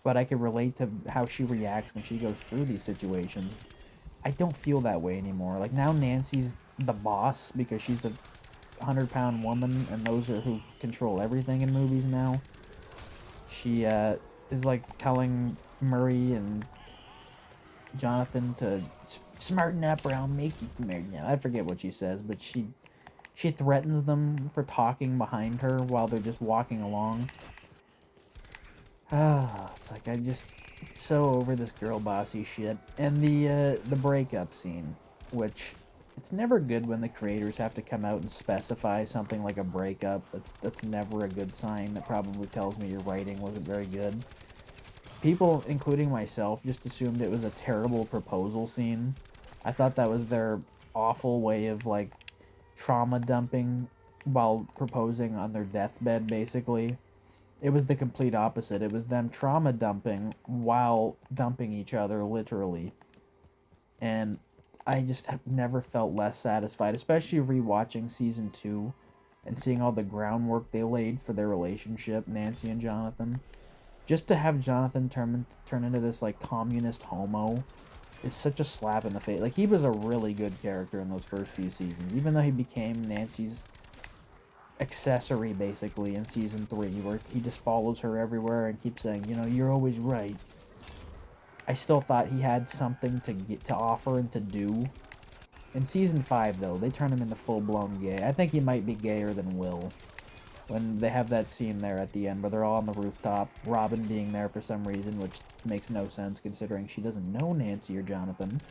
But I could relate to how she reacts when she goes through these situations. I don't feel that way anymore. Like, now Nancy's the boss because she's a 100-pound woman, and those are who control everything in movies now. She, is, like, telling Murray and Jonathan to smarten up or I'll make you smart now. I forget what she says, but she threatens them for talking behind her while they're just walking along. It's like I just so over this girl bossy shit. And the breakup scene, which it's never good when the creators have to come out and specify something like a breakup. That's never a good sign. That probably tells me your writing wasn't very good. People, including myself, just assumed it was a terrible proposal scene. I thought that was their awful way of, like, trauma dumping while proposing on their deathbed, basically. It was the complete opposite. It was them trauma dumping while dumping each other, literally. And I just have never felt less satisfied, especially rewatching season 2 and seeing all the groundwork they laid for their relationship, Nancy and Jonathan. Just to have Jonathan turn into this, like, communist homo is such a slap in the face. Like, he was a really good character in those first few seasons, even though he became Nancy's accessory, basically, in season 3, where he just follows her everywhere and keeps saying, you know, you're always right. I still thought he had something to offer and to do. In season 5, though, they turn him into full-blown gay. I think he might be gayer than Will. When they have that scene there at the end where they're all on the rooftop, Robin being there for some reason, which makes no sense considering she doesn't know Nancy or Jonathan.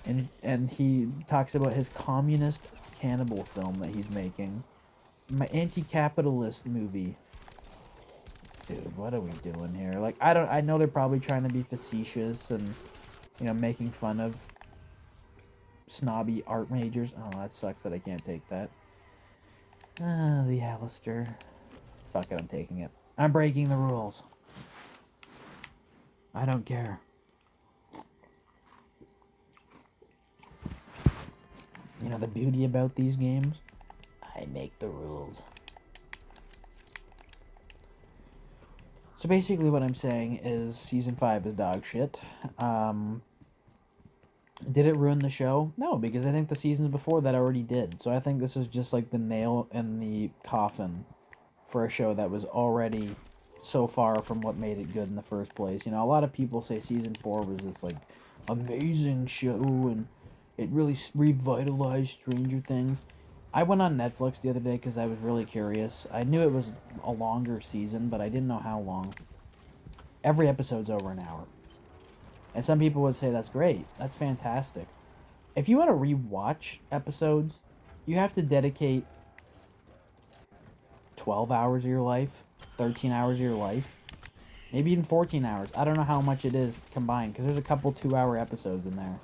And he talks about his communist cannibal film that he's making. My anti-capitalist movie. Dude, what are we doing here? Like, I know they're probably trying to be facetious and, you know, making fun of snobby art majors. Oh, that sucks that I can't take that. Ah, the Alistair. Fuck it, I'm taking it. I'm breaking the rules. I don't care. You know the beauty about these games? I make the rules. So basically what I'm saying is Season 5 is dog shit. Did it ruin the show? No, because I think the seasons before that already did. So I think this is just like the nail in the coffin for a show that was already so far from what made it good in the first place. You know, a lot of people say Season 4 was this, like, amazing show and it really revitalized Stranger Things. I went on Netflix the other day because I was really curious. I knew it was a longer season, but I didn't know how long. Every episode's over an hour. And some people would say that's great. That's fantastic. If you want to rewatch episodes, you have to dedicate 12 hours of your life, 13 hours of your life, maybe even 14 hours. I don't know how much it is combined because there's a couple 2-hour episodes in there.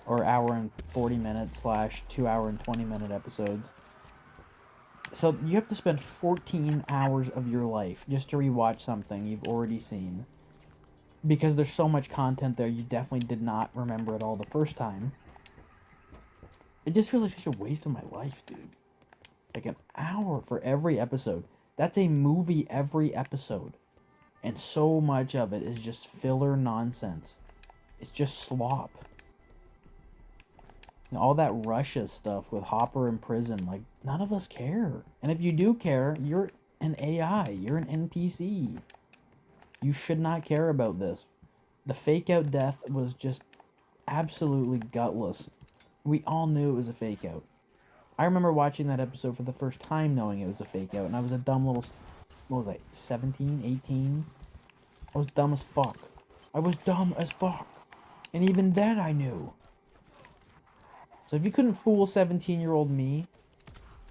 Or hour and 40 minutes / 2 hour and 20 minute episodes. So you have to spend 14 hours of your life just to rewatch something you've already seen. Because there's so much content there, you definitely did not remember it all the first time. It just feels like such a waste of my life, dude. Like an hour for every episode. That's a movie every episode. And so much of it is just filler nonsense. It's just slop. And all that Russia stuff with Hopper in prison, like, none of us care. And if you do care, you're an AI. You're an NPC. You should not care about this. The fake out death was just absolutely gutless. We all knew it was a fake out. I remember watching that episode for the first time knowing it was a fake out, and I was a dumb little, what was I, 17, 18? I was dumb as fuck. I was dumb as fuck. And even then I knew. So if you couldn't fool 17-year-old me,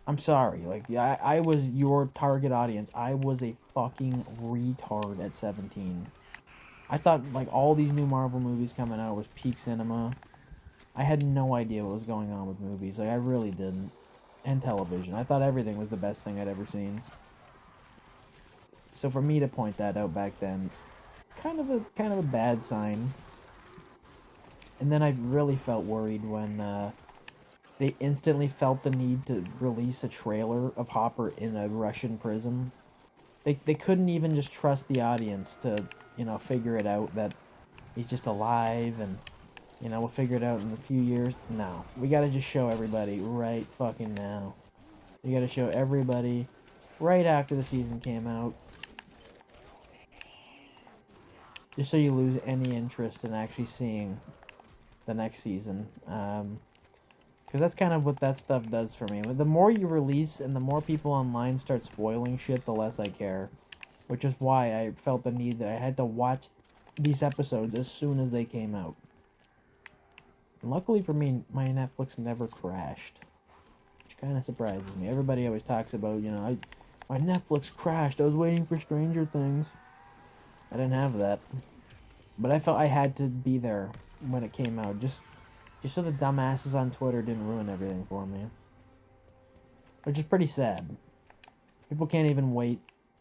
I'm sorry. Like, I was your target audience. I was a fucking retard at 17. I thought, like, all these new Marvel movies coming out was peak cinema. I had no idea what was going on with movies. Like, I really didn't. And television. I thought everything was the best thing I'd ever seen. So for me to point that out back then, kind of a bad sign. And then I really felt worried when they instantly felt the need to release a trailer of Hopper in a Russian prison. They couldn't even just trust the audience to, you know, figure it out that he's just alive and, you know, we'll figure it out in a few years. No. We gotta just show everybody right fucking now. You gotta show everybody right after the season came out. Just so you lose any interest in actually seeing the next season. Because that's kind of what that stuff does for me. The more you release and the more people online start spoiling shit, the less I care. Which is why I felt the need that I had to watch these episodes as soon as they came out. And luckily for me, my Netflix never crashed. Which kind of surprises me. Everybody always talks about, you know, my Netflix crashed. I was waiting for Stranger Things. I didn't have that. But I felt I had to be there when it came out. Just so the dumbasses on Twitter didn't ruin everything for me. Which is pretty sad. People can't even wait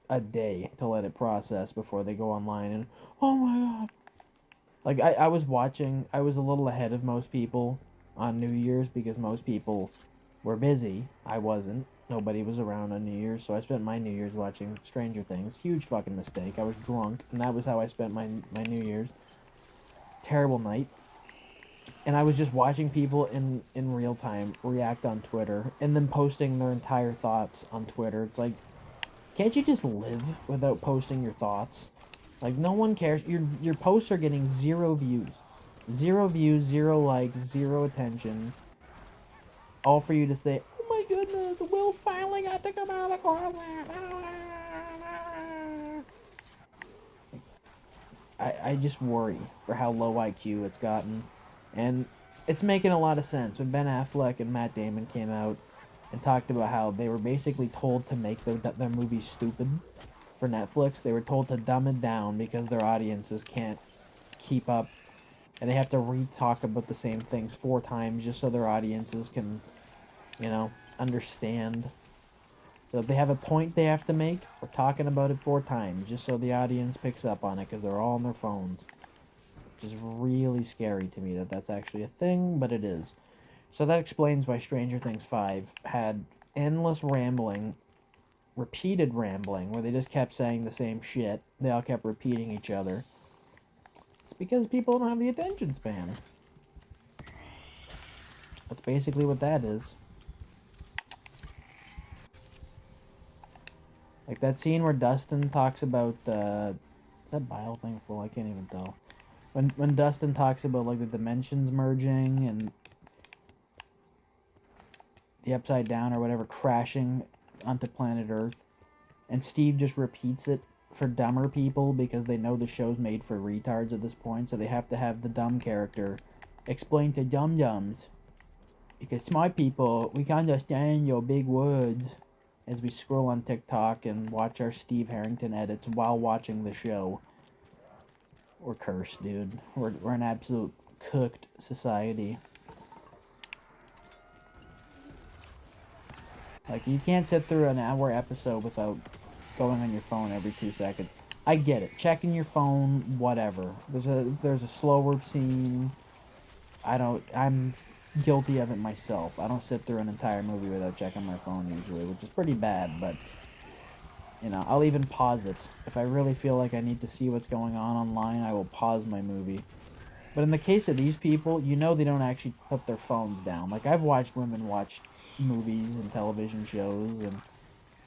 a day to let it process before they go online and, oh my god. Like, I was a little ahead of most people on New Year's because most people were busy. I wasn't. Nobody was around on New Year's, so I spent my New Year's watching Stranger Things. Huge fucking mistake. I was drunk, and that was how I spent my New Year's. Terrible night. and I was just watching people in real time react on Twitter and then posting their entire thoughts on Twitter. It's like, can't you just live without posting your thoughts? Like, no one cares. Your posts are getting 0 views. 0 views, 0 likes, 0 attention. All for you to say, oh my goodness, Will finally got to come out of the closet. I just worry for how low IQ it's gotten. And it's making a lot of sense. When Ben Affleck and Matt Damon came out and talked about how they were basically told to make their movies stupid for Netflix, they were told to dumb it down because their audiences can't keep up. And they have to re-talk about the same things 4 times just so their audiences can, understand. So if they have a point they have to make, we're talking about it 4 times just so the audience picks up on it because they're all on their phones. Which is really scary to me that that's actually a thing, but it is. So that explains why Stranger Things 5 had endless rambling, repeated rambling, where they just kept saying the same shit. They all kept repeating each other. It's because people don't have the attention span. That's basically what that is. Like that scene where Dustin talks about is that bile thing full? I can't even tell. When Dustin talks about like the dimensions merging and the upside down or whatever crashing onto planet Earth, and Steve just repeats it for dumber people because they know the show's made for retards at this point, so they have to have the dumb character explain to dum dums because smart people we can't understand your big words. As we scroll on TikTok and watch our Steve Harrington edits while watching the show. We're cursed, dude. We're an absolute cooked society. Like, you can't sit through an hour episode without going on your phone every 2 seconds. I get it. Checking your phone, whatever. There's a slower scene. I'm guilty of it myself. I don't sit through an entire movie without checking my phone usually, which is pretty bad, but I'll even pause it. If I really feel like I need to see what's going on online, I will pause my movie. But in the case of these people, they don't actually put their phones down. Like, I've watched women watch movies and television shows, and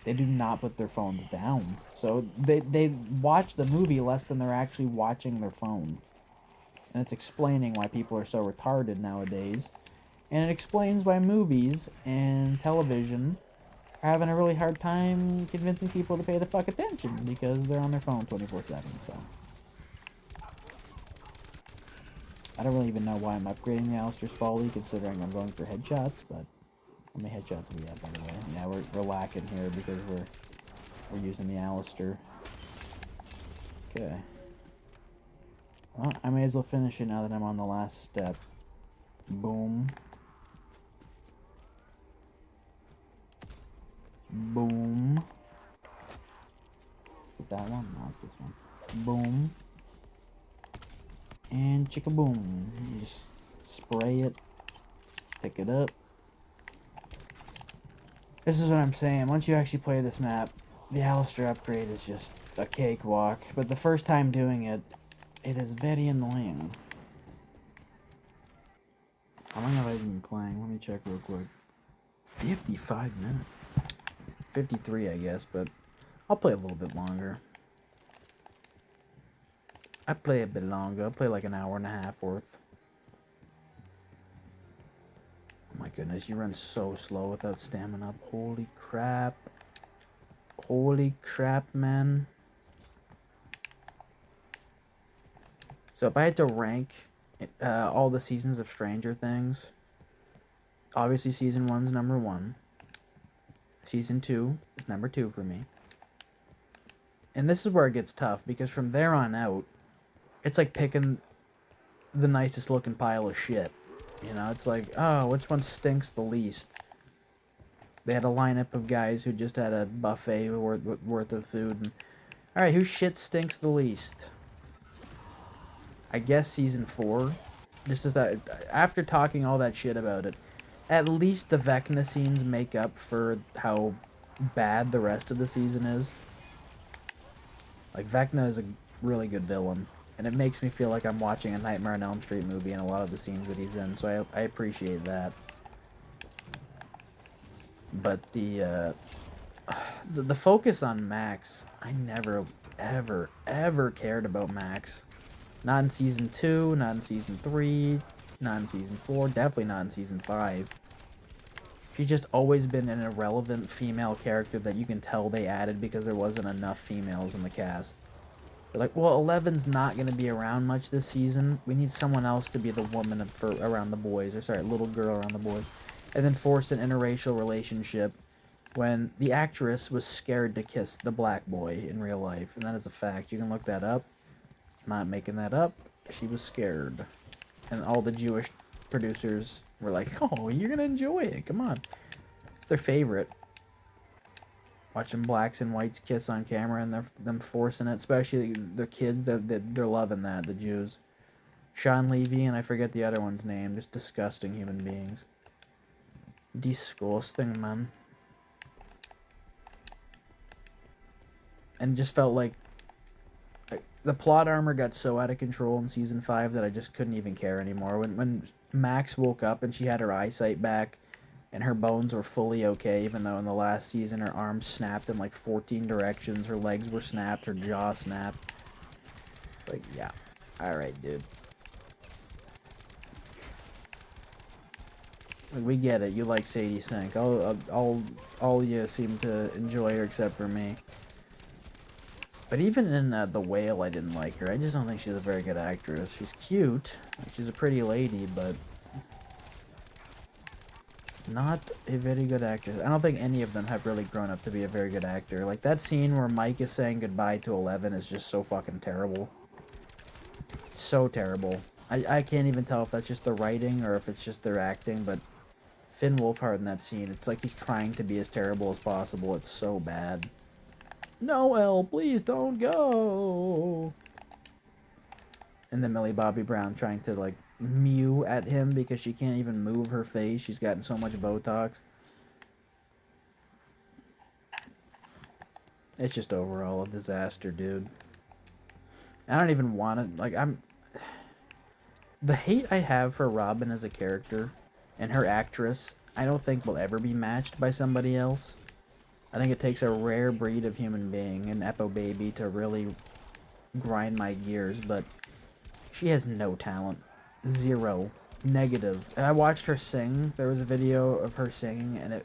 they do not put their phones down. So they watch the movie less than they're actually watching their phone. And it's explaining why people are so retarded nowadays. And it explains why movies and television are having a really hard time convincing people to pay the fuck attention because they're on their phone 24/7. So I don't really even know why I'm upgrading the Alistair's Folly considering I'm going for headshots, but how many headshots do we have, by the way? Yeah, we're lacking here because we're using the Alistair. Okay. Well, I may as well finish it now that I'm on the last step. Boom. Boom. That one? No, it's this one. Boom. And chicka-boom. You just spray it. Pick it up. This is what I'm saying. Once you actually play this map, the Alistair upgrade is just a cakewalk. But the first time doing it, it is very annoying. How long have I been playing? Let me check real quick. 55 minutes. 53, I guess, but I'll play a little bit longer. I play a bit longer. I'll play like an hour and a half worth. Oh my goodness, you run so slow without stamina. Holy crap. Holy crap, man. So if I had to rank all the seasons of Stranger Things, obviously season 1's number 1. Season 2 is number 2 for me. And this is where it gets tough, because from there on out, it's like picking the nicest looking pile of shit. It's like, oh, which one stinks the least? They had a lineup of guys who just had a buffet worth of food. And, all right, whose shit stinks the least? I guess season 4. Just as that, after talking all that shit about it, at least the Vecna scenes make up for how bad the rest of the season is. Like, Vecna is a really good villain. And it makes me feel like I'm watching a Nightmare on Elm Street movie in a lot of the scenes that he's in, so I appreciate that. But the focus on Max, I never, ever, ever cared about Max. Not in season 2, not in season 3, not in season 4, definitely not in season 5. She's just always been an irrelevant female character that you can tell they added because there wasn't enough females in the cast. They're like, well, 11's not going to be around much this season. We need someone else to be the woman for around the boys. Or sorry, little girl around the boys. And then force an interracial relationship when the actress was scared to kiss the black boy in real life. And that is a fact. You can look that up. I'm not making that up. She was scared. And all the Jewish producers were like, oh, you're going to enjoy it. Come on. It's their favorite. Watching blacks and whites kiss on camera and them forcing it, especially the kids, they're loving that, the Jews. Sean Levy and I forget the other one's name, just disgusting human beings. Disgusting, man. And just felt like the plot armor got so out of control in season 5 that I just couldn't even care anymore. When Max woke up and she had her eyesight back, and her bones were fully okay, even though in the last season her arms snapped in like 14 directions, her legs were snapped, her jaw snapped. Like, yeah. Alright, dude. Like, we get it, you like Sadie Sink. All you seem to enjoy her except for me. But even in The Whale, I didn't like her. I just don't think she's a very good actress. She's cute, she's a pretty lady, but not a very good actress. I don't think any of them have really grown up to be a very good actor. Like, that scene where Mike is saying goodbye to 11 is just so fucking terrible. So terrible. I can't even tell if that's just the writing or if it's just their acting, but Finn Wolfhard in that scene, it's like he's trying to be as terrible as possible. It's so bad. Noel, please don't go! And then Millie Bobby Brown trying to, like, mew at him because she can't even move her face. She's gotten so much Botox. It's just overall a disaster, dude. I don't even want it. Like, the hate I have for Robin as a character and her actress, I don't think will ever be matched by somebody else. I think it takes a rare breed of human being, an Epo baby, to really grind my gears, but she has no talent. Zero. Negative. And I watched her sing. There was a video of her singing, and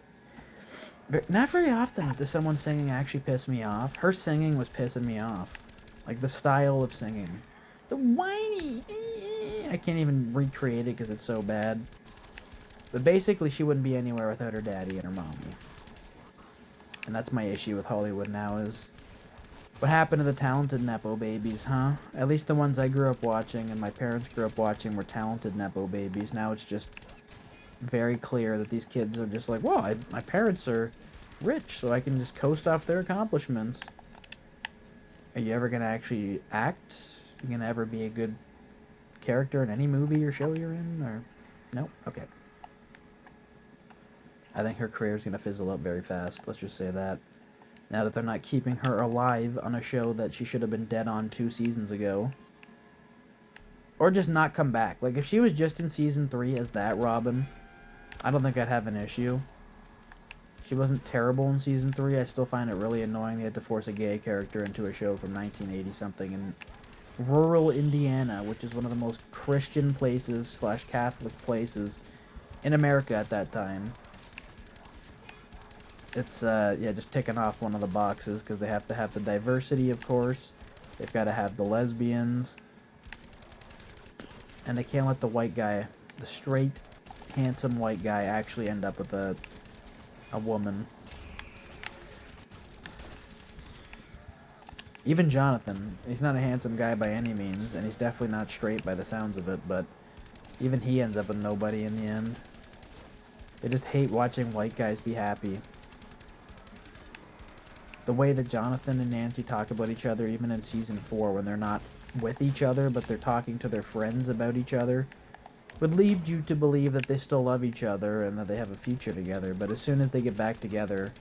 not very often does someone singing actually piss me off. Her singing was pissing me off. Like, the style of singing. The whiny... I can't even recreate it because it's so bad. But basically, she wouldn't be anywhere without her daddy and her mommy. And that's my issue with Hollywood now is... What happened to the talented Nepo babies, huh? At least the ones I grew up watching and my parents grew up watching were talented Nepo babies. Now it's just very clear that these kids are just like, well, my parents are rich, so I can just coast off their accomplishments. Are you ever going to actually act? Are you going to ever be a good character in any movie or show you're in? Or no? Okay. I think her career is going to fizzle up very fast. Let's just say that. Now that they're not keeping her alive on a show that she should have been dead on 2 seasons ago. Or just not come back. Like, if she was just in season 3 as that Robin, I don't think I'd have an issue. She wasn't terrible in season 3. I still find it really annoying they had to force a gay character into a show from 1980-something in rural Indiana, which is one of the most Christian places / Catholic places in America at that time. It's, yeah, just ticking off one of the boxes, because they have to have the diversity, of course. They've got to have the lesbians. And they can't let the white guy, the straight, handsome white guy, actually end up with a woman. Even Jonathan, he's not a handsome guy by any means, and he's definitely not straight by the sounds of it, but even he ends up with nobody in the end. They just hate watching white guys be happy. The way that Jonathan and Nancy talk about each other, even in season 4, when they're not with each other, but they're talking to their friends about each other, would lead you to believe that they still love each other and that they have a future together. But as soon as they get back together,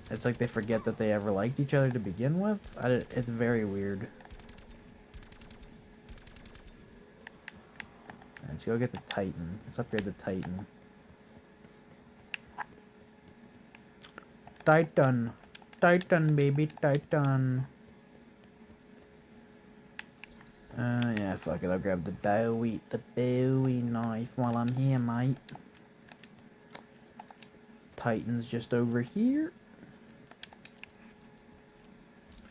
it's like they forget that they ever liked each other to begin with. It's very weird. Let's go get the Titan. Let's upgrade the Titan. Titan. Titan, baby, Titan. Yeah, fuck it. I'll grab the Bowie knife while I'm here, mate. Titan's just over here.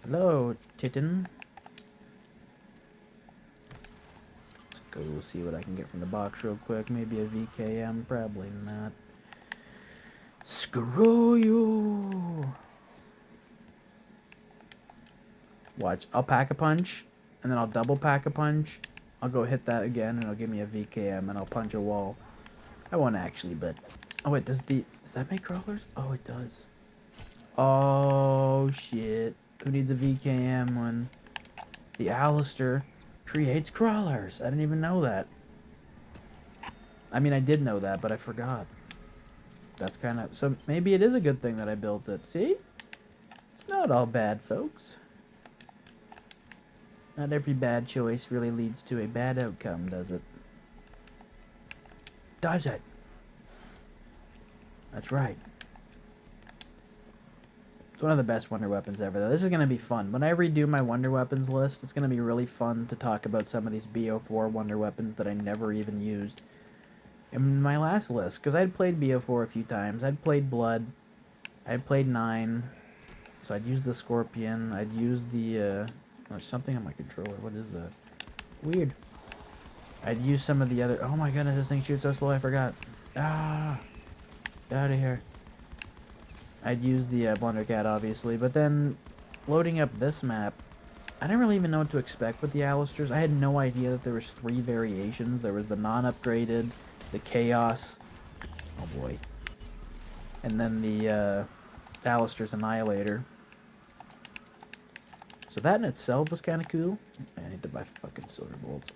Hello, Titan. Let's go see what I can get from the box real quick. Maybe a VKM, probably not. Screw you! Watch, I'll pack a punch, and then I'll double pack a punch. I'll go hit that again, and it'll give me a VKM, and I'll punch a wall. I won't actually, but... Oh wait, does that make crawlers? Oh, it does. Oh, shit. Who needs a VKM when the Alistair creates crawlers? I didn't even know that. I mean, I did know that, but I forgot. That's kind of... So maybe it is a good thing that I built it. See? It's not all bad, folks. Not every bad choice really leads to a bad outcome, does it? Does it? That's right. It's one of the best wonder weapons ever, though. This is going to be fun. When I redo my wonder weapons list, it's going to be really fun to talk about some of these Bo4 wonder weapons that I never even used in my last list. Because I'd played Bo4 a few times. I'd played Blood. I'd played 9. So I'd use the Scorpion. I'd use the... there's something on my controller. What is that? Weird. I'd use some of the other... Oh my goodness, this thing shoots so slow, I forgot. Ah! Get out of here. I'd use the Blundercat, obviously, but then loading up this map, I didn't really even know what to expect with the Alistairs. I had no idea that there was 3 variations. There was the non-upgraded, the Chaos, oh boy, and then the Alistair's Annihilator. So that in itself was kind of cool. I need to buy fucking silver bolts.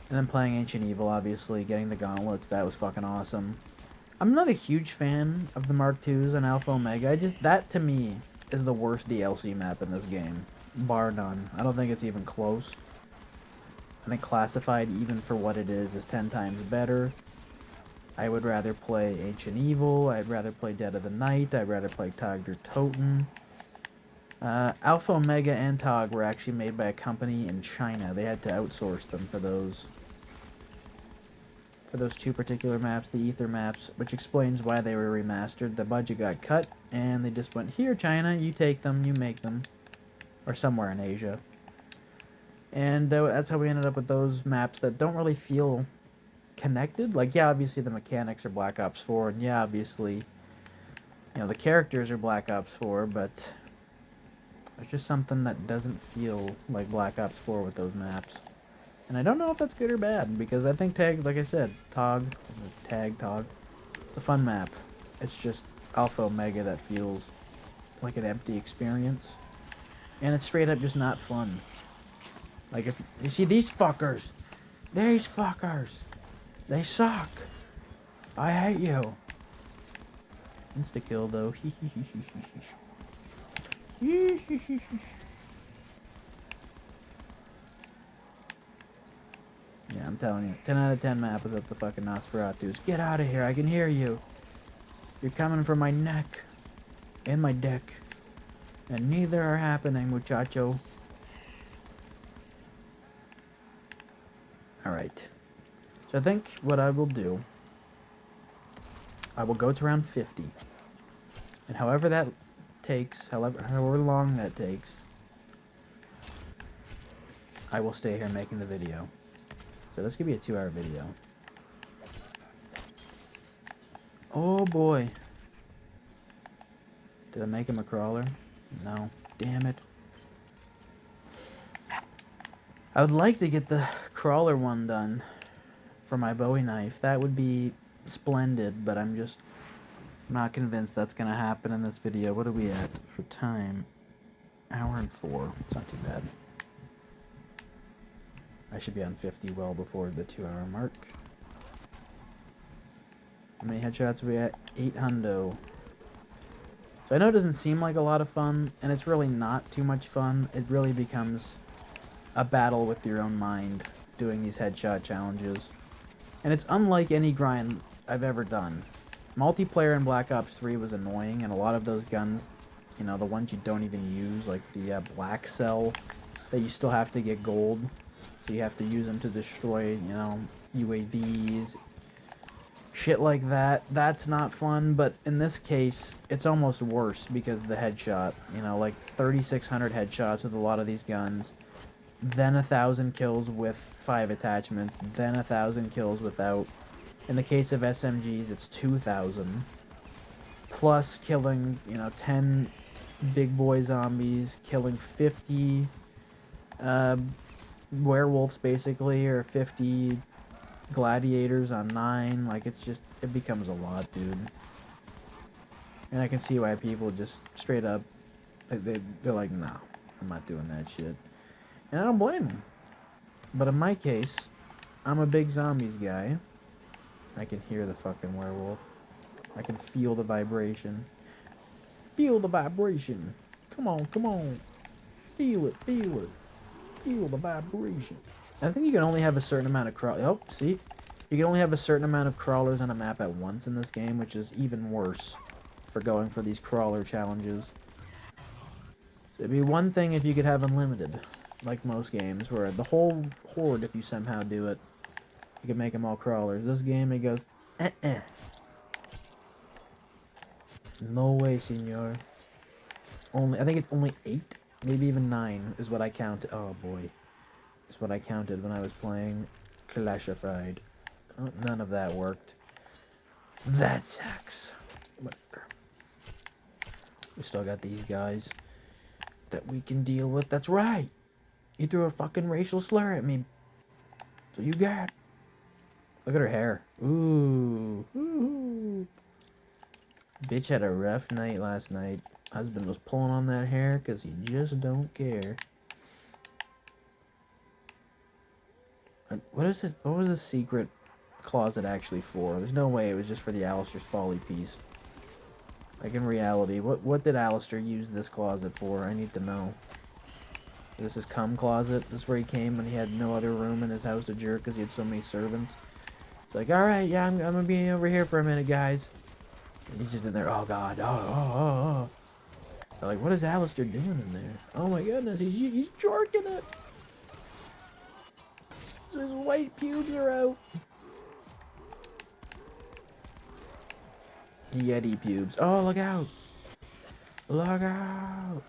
And then playing Ancient Evil, obviously, getting the gauntlets, that was fucking awesome. I'm not a huge fan of the Mark IIs and Alpha Omega. That to me is the worst DLC map in this game, bar none. I don't think it's even close. I think Classified, even for what it is 10 times better. I would rather play Ancient Evil. I'd rather play Dead of the Night. I'd rather play Tog der Toten. Alpha Omega and Tog were actually made by a company in China. They had to outsource them for those 2 particular maps, the Ether maps, which explains why they were remastered. The budget got cut, and they just went, here, China, you take them, you make them. Or somewhere in Asia. And that's how we ended up with those maps that don't really feel connected. Like, yeah, obviously the mechanics are Black Ops 4, and yeah, obviously, you know, the characters are Black Ops 4, but there's just something that doesn't feel like Black Ops 4 with those maps. And I don't know if that's good or bad, because I think Tag, like I said, Tog, it's a fun map. It's just Alpha Omega that feels like an empty experience. And it's straight up just not fun. Like, if you see these fuckers, they suck. I hate you. Insta-kill, though. Yeah, I'm telling you. 10 out of 10 map without the fucking Nosferatus. Get out of here. I can hear you. You're coming for my neck. And my dick. And neither are happening, muchacho. Alright. So I think what I will do... I will go to round 50. And however that takes, however long that takes, I will stay here making the video. So this could be a 2-hour video. Oh boy. Did I make him a crawler? No. Damn it. I would like to get the crawler one done for my Bowie knife. That would be splendid, but I'm just not convinced that's going to happen in this video. What are we at for time? Hour and 4. It's not too bad. I should be on 50 well before the 2-hour mark. How many headshots are we at? 800. So I know it doesn't seem like a lot of fun, and it's really not too much fun. It really becomes a battle with your own mind doing these headshot challenges. And it's unlike any grind I've ever done. Multiplayer in Black Ops 3 was annoying, and a lot of those guns, you know, the ones you don't even use, like the black cell, that you still have to get gold, so you have to use them to destroy, you know, UAVs, shit like that. That's not fun, but in this case, it's almost worse because of the headshot. You know, like 3,600 headshots with a lot of these guns, then 1,000 kills with 5 attachments, then 1,000 kills without. In the case of SMGs, it's 2,000. Plus killing, you know, 10 big boy zombies, killing 50 werewolves basically, or 50 gladiators on 9. Like, it's just, it becomes a lot, dude. And I can see why people just straight up, they're like, nah, I'm not doing that shit. And I don't blame them. But in my case, I'm a big zombies guy. I can hear the fucking werewolf. I can feel the vibration. Feel the vibration. Come on, come on. Feel it, feel it. Feel the vibration. I think you can only have a certain amount of oh, see? You can only have a certain amount of crawlers on a map at once in this game, which is even worse for going for these crawler challenges. It'd be one thing if you could have unlimited, like most games, where the whole horde, if you somehow do it, you can make them all crawlers. This game, it goes, no way, senor. I think it's only 8, maybe even 9 is what I counted. Oh boy, is what I counted when I was playing Classified. Oh, none of that worked. That sucks. Whatever. We still got these guys that we can deal with. That's right. You threw a fucking racial slur at me. So you got. Look at her hair. Ooh. Ooh. Bitch had a rough night last night. Husband was pulling on that hair because he just don't care. What is this? What was the secret closet actually for? There's no way it was just for the Alistair's Folly piece. Like, in reality, what did Alistair use this closet for? I need to know. Is this his cum closet? Is this where he came when he had no other room in his house to jerk because he had so many servants? It's like, alright, yeah, I'm gonna be over here for a minute, guys. And he's just in there, oh god, oh. They're like, what is Alistair doing in there? Oh my goodness, he's jorking it! So his white pubes are out. Yeti pubes. Oh, look out! Look out!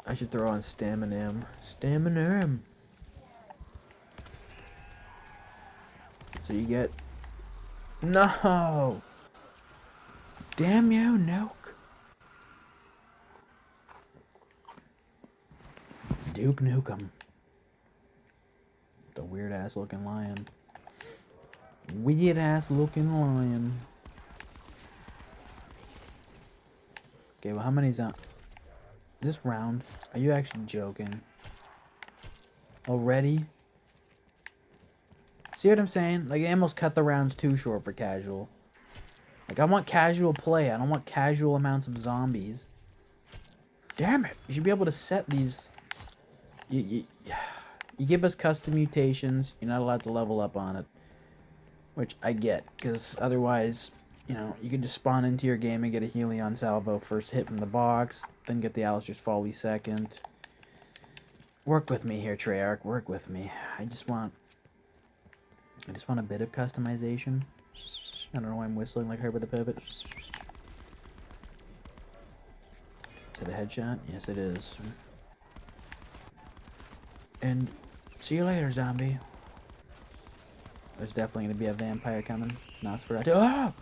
I should throw on Staminam. Staminam! So you get... No! Damn you, Nuke! Duke Nukem. The weird ass looking lion. Weird ass looking lion. Okay, well, how many's on this round? Are you actually joking? Already? See what I'm saying? Like, they almost cut the rounds too short for casual. Like, I want casual play. I don't want casual amounts of zombies. Damn it! You should be able to set these. You give us custom mutations. You're not allowed to level up on it. Which I get, because otherwise, you know, you can just spawn into your game and get a Helion salvo first hit from the box, then get the Alistair's Folly second. Work with me here, Treyarch. Work with me. I just want a bit of customization. I don't know why I'm whistling like her with a pivot. Is it a headshot? Yes, it is. And see you later, zombie. There's definitely going to be a vampire coming. Nosferatu. Oh!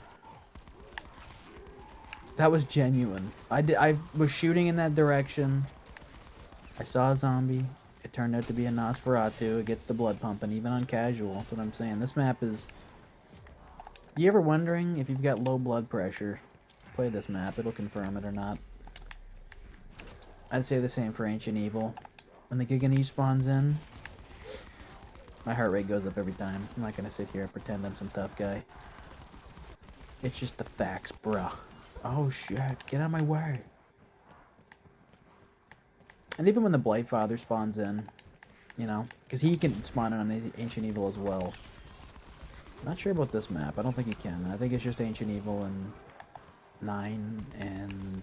That was genuine. I was shooting in that direction. I saw a zombie. It turned out to be a Nosferatu. It gets the blood pumping, even on casual. That's what I'm saying. This map is... You ever wondering if you've got low blood pressure? Play this map. It'll confirm it or not. I'd say the same for Ancient Evil. When the Giganese spawns in, my heart rate goes up every time. I'm not gonna sit here and pretend I'm some tough guy. It's just the facts, bruh. Oh shit, get out of my way. And even when the Blightfather spawns in, you know, because he can spawn in on Ancient Evil as well. Not sure about this map. I don't think he can. I think it's just Ancient Evil and 9 and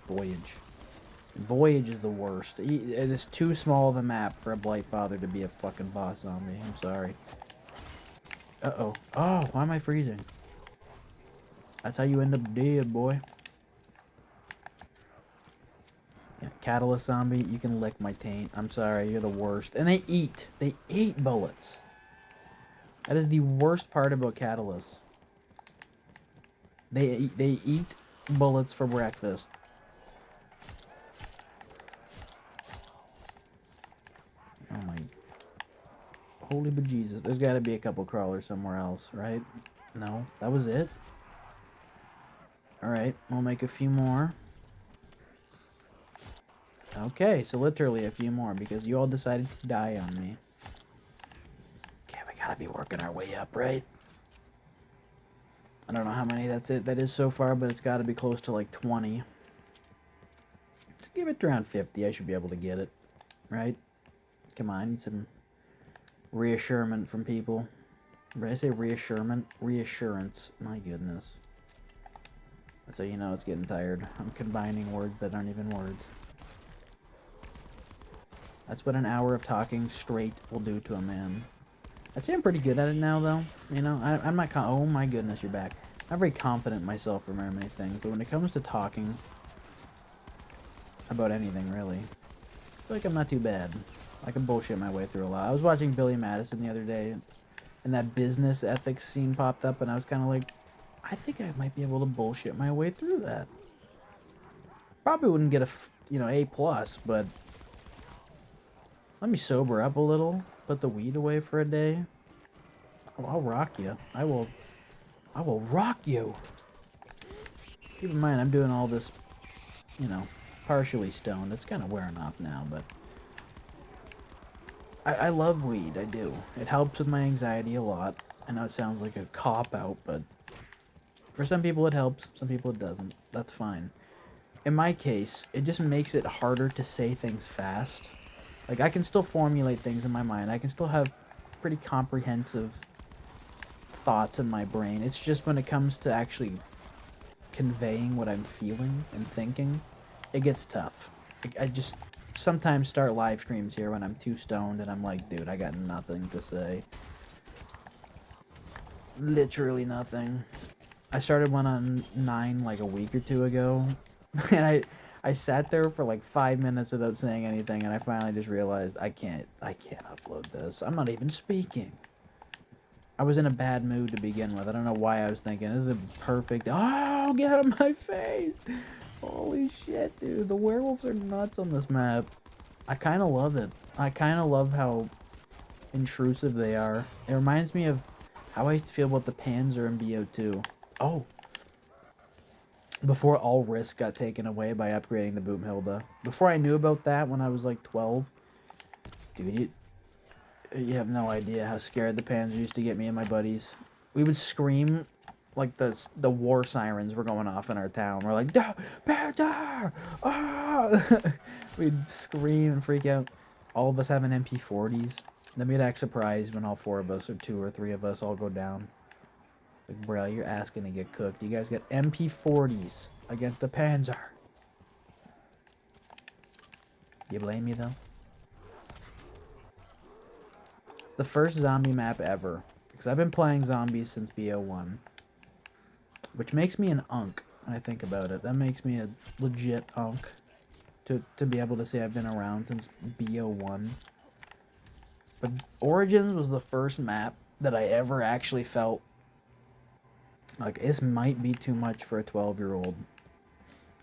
Voyage. Voyage is the worst. It is too small of a map for a Blightfather to be a fucking boss zombie. I'm sorry. Uh-oh. Oh, why am I freezing? That's how you end up dead, boy. Yeah, Catalyst zombie, you can lick my taint. I'm sorry, you're the worst. And they eat. They eat bullets. That is the worst part about Catalyst. They eat bullets for breakfast. Oh my... Holy bejesus. There's got to be a couple crawlers somewhere else, right? No, that was it? Alright, we'll make a few more. Okay, so literally a few more, because you all decided to die on me. Okay, we gotta be working our way up, right? I don't know how many that is so far, but it's gotta be close to like 20. Just give it around 50, I should be able to get it. Right? Come on, I need some reassurance from people. Did I say reassurance? Reassurance. My goodness. So you know it's getting tired. I'm combining words that aren't even words. That's what an hour of talking straight will do to a man. I'd say I'm pretty good at it now, though. You know, I'm not oh my goodness, you're back. I'm very confident in myself for very many things, but when it comes to talking about anything, really, I feel like I'm not too bad. I can bullshit my way through a lot. I was watching Billy Madison the other day, and that business ethics scene popped up, and I was kind of like, I think I might be able to bullshit my way through that. Probably wouldn't get a, A+, but let me sober up a little, put the weed away for a day. Oh, I'll rock you. I will rock you. Keep in mind, I'm doing all this, partially stoned. It's kind of wearing off now, but I love weed. I do. It helps with my anxiety a lot. I know it sounds like a cop-out, but for some people it helps, some people it doesn't. That's fine. In my case, it just makes it harder to say things fast. Like, I can still formulate things in my mind. I can still have pretty comprehensive thoughts in my brain. It's just when it comes to actually conveying what I'm feeling and thinking, it gets tough. I just sometimes start live streams here when I'm too stoned and I'm like, dude, I got nothing to say. Literally nothing. I started one on 9 like a week or two ago, and I sat there for like 5 minutes without saying anything, and I finally just realized I can't upload this. I'm not even speaking. I was in a bad mood to begin with. I don't know why I was thinking, this is a perfect... Oh, get out of my face! Holy shit, dude. The werewolves are nuts on this map. I kind of love it. I kind of love how intrusive they are. It reminds me of how I used to feel about the Panzer in BO2. Oh. Before all risk got taken away by upgrading the Boomhilda. Before I knew about that when I was like 12. Dude, you have no idea how scared the Panzer used to get me and my buddies. We would scream like the war sirens were going off in our town. We're like, Panzer! Ah! We'd scream and freak out. All of us having MP40s. Then we'd act surprised when all 4 of us, or 2 or 3 of us, all go down. Like, bro, you're asking to get cooked. You guys got MP40s against a Panzer. You blame me, though? It's the first zombie map ever. Because I've been playing zombies since BO1. Which makes me an unk when I think about it. That makes me a legit unk. To be able to say I've been around since BO1. But Origins was the first map that I ever actually felt like, this might be too much for a 12-year-old.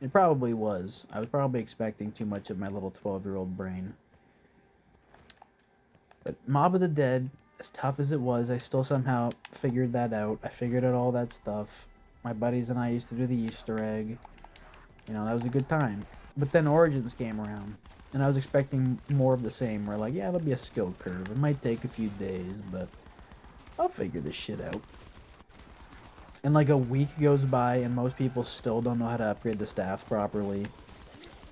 It probably was. I was probably expecting too much of my little 12-year-old brain. But Mob of the Dead, as tough as it was, I still somehow figured that out. I figured out all that stuff. My buddies and I used to do the Easter egg. You know, that was a good time. But then Origins came around, and I was expecting more of the same. Where like, yeah, there'll be a skill curve. It might take a few days, but I'll figure this shit out. And like a week goes by, and most people still don't know how to upgrade the staffs properly.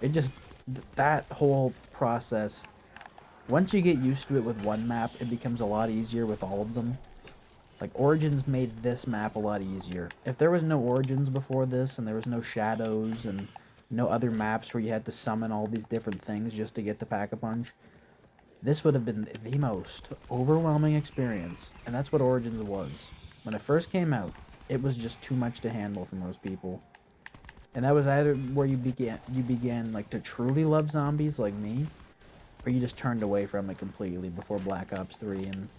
It just that whole process, once you get used to it with one map, it becomes a lot easier with all of them. Like, Origins made this map a lot easier. If there was no Origins before this, and there was no Shadows, and no other maps where you had to summon all these different things just to get to Pack-a-Punch, this would have been the most overwhelming experience. And that's what Origins was. When it first came out, it was just too much to handle for most people. And that was either where you began like to truly love zombies like me, or you just turned away from it completely before Black Ops 3. And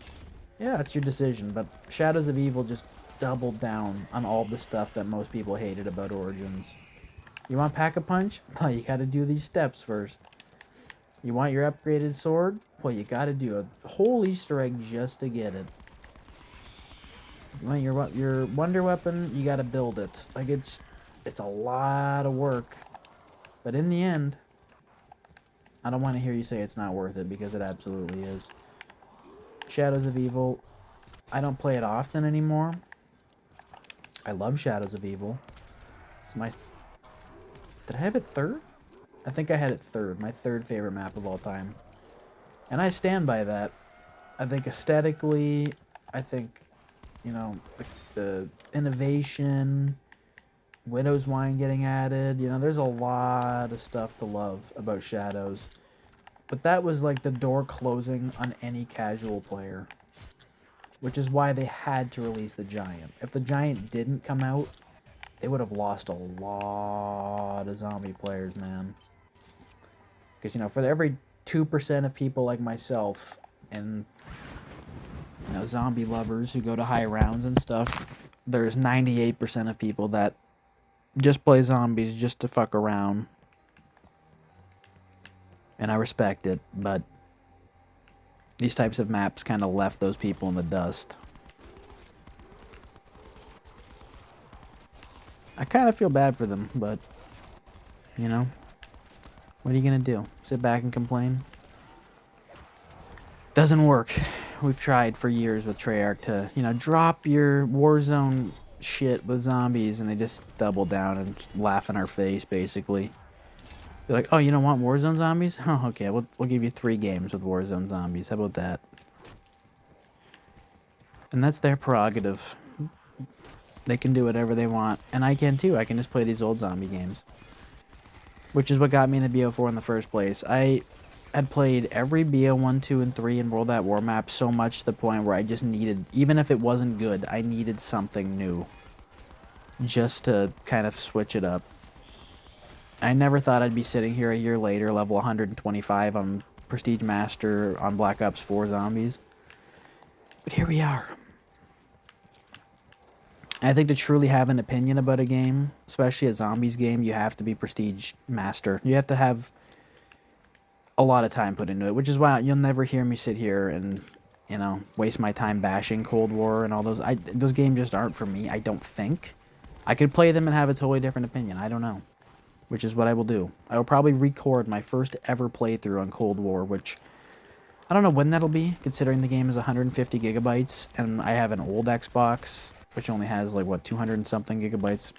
yeah, it's your decision, but Shadows of Evil just doubled down on all the stuff that most people hated about Origins. You want Pack-a-Punch? Well, you gotta do these steps first. You want your upgraded sword? Well, you gotta do a whole Easter egg just to get it. You want your wonder weapon? You gotta build it. Like, it's a lot of work. But in the end, I don't want to hear you say it's not worth it, because it absolutely is. Shadows of Evil, I don't play it often anymore. I love Shadows of Evil. It's my... Did I have it third? I think I had it third. My third favorite map of all time. And I stand by that. I think aesthetically, I think, you know, the innovation, Widow's Wine getting added, you know, there's a lot of stuff to love about Shadows. But that was like the door closing on any casual player. Which is why they had to release the Giant. If the Giant didn't come out, they would have lost a lot of zombie players, man. Because, you know, for every 2% of people like myself and, you know, zombie lovers who go to high rounds and stuff, there's 98% of people that just play zombies just to fuck around. And I respect it, but these types of maps kind of left those people in the dust. I kind of feel bad for them, but, you know, what are you gonna do? Sit back and complain? Doesn't work. We've tried for years with Treyarch to, you know, drop your Warzone shit with zombies, and they just double down and laugh in our face, basically. They're like, oh, you don't want Warzone zombies? Oh, okay, we'll give you 3 games with Warzone zombies. How about that? And that's their prerogative. They can do whatever they want. And I can too. I can just play these old zombie games. Which is what got me into Bo4 in the first place. I had played every Bo1, 2, and 3 in World at War map so much to the point where I just needed, even if it wasn't good, I needed something new. Just to kind of switch it up. I never thought I'd be sitting here a year later, level 125 on Prestige Master on Black Ops 4 Zombies. But here we are. I think to truly have an opinion about a game, especially a Zombies game, you have to be Prestige Master. You have to have a lot of time put into it, which is why you'll never hear me sit here and, you know, waste my time bashing Cold War and all those. Those games just aren't for me, I don't think. I could play them and have a totally different opinion. I don't know. Which is what I will do. I will probably record my first ever playthrough on Cold War, which I don't know when that'll be, considering the game is 150 gigabytes, and I have an old Xbox, which only has, like, what, 200 and something gigabytes.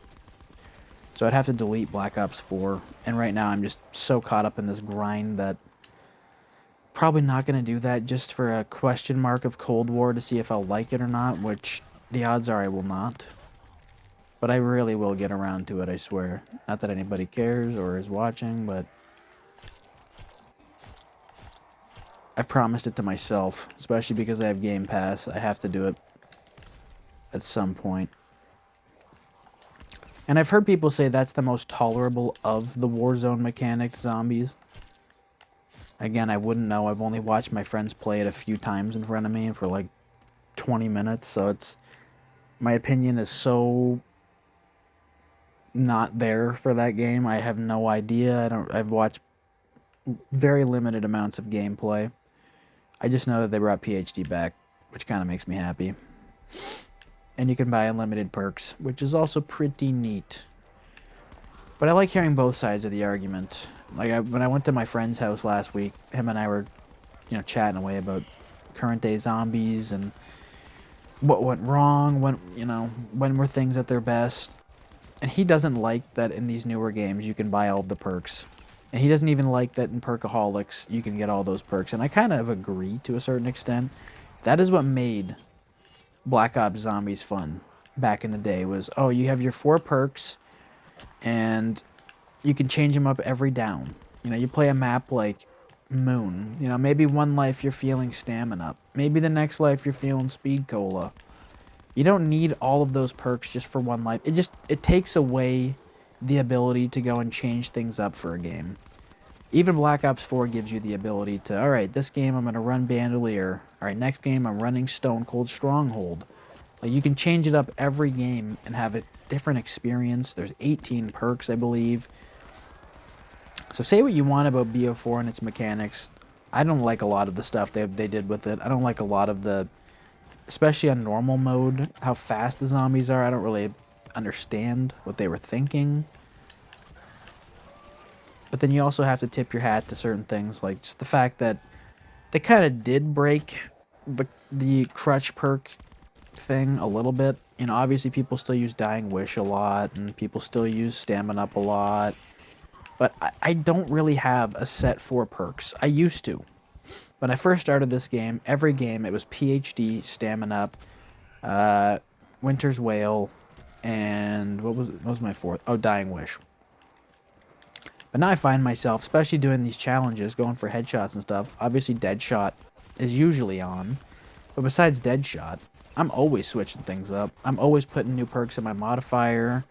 So I'd have to delete Black Ops 4, and right now I'm just so caught up in this grind that probably not going to do that just for a question mark of Cold War to see if I'll like it or not, which the odds are I will not. But I really will get around to it, I swear. Not that anybody cares or is watching, but I've promised it to myself, especially because I have Game Pass. I have to do it at some point. And I've heard people say that's the most tolerable of the Warzone mechanic zombies. Again, I wouldn't know. I've only watched my friends play it a few times in front of me for like 20 minutes, so it's... My opinion is so not there for that game. I have no idea. I've watched very limited amounts of gameplay. I just know that they brought PhD back, which kind of makes me happy. And you can buy unlimited perks, which is also pretty neat. But I like hearing both sides of the argument. Like, when I went to my friend's house last week, him and I were, you know, chatting away about current day zombies and what went wrong, when were things at their best. And he doesn't like that in these newer games you can buy all the perks. And he doesn't even like that in Perkaholics you can get all those perks. And I kind of agree to a certain extent. That is what made Black Ops Zombies fun back in the day was, oh, you have your 4 perks and you can change them up every down. You know, you play a map like Moon. You know, maybe one life you're feeling stamina. Maybe the next life you're feeling speed cola. You don't need all of those perks just for one life. It takes away the ability to go and change things up for a game. Even Black Ops 4 gives you the ability to, all right, this game I'm going to run Bandolier. All right, next game I'm running Stone Cold Stronghold. Like, you can change it up every game and have a different experience. There's 18 perks, I believe. So say what you want about Bo4 and its mechanics. I don't like a lot of the stuff they did with it. I don't like a lot of the, especially on normal mode, how fast the zombies are. I don't really understand what they were thinking. But then you also have to tip your hat to certain things, like just the fact that they kind of did break the crutch perk thing a little bit. You know, obviously people still use Dying Wish a lot, and people still use Stamina Up a lot. But I don't really have a set 4 perks. I used to. When I first started this game, every game it was PhD, Stamina Up, Winter's Wail, and what was my 4th? Oh, Dying Wish. But now I find myself, especially doing these challenges, going for headshots and stuff. Obviously, Deadshot is usually on. But besides Deadshot, I'm always switching things up. I'm always putting new perks in my modifier.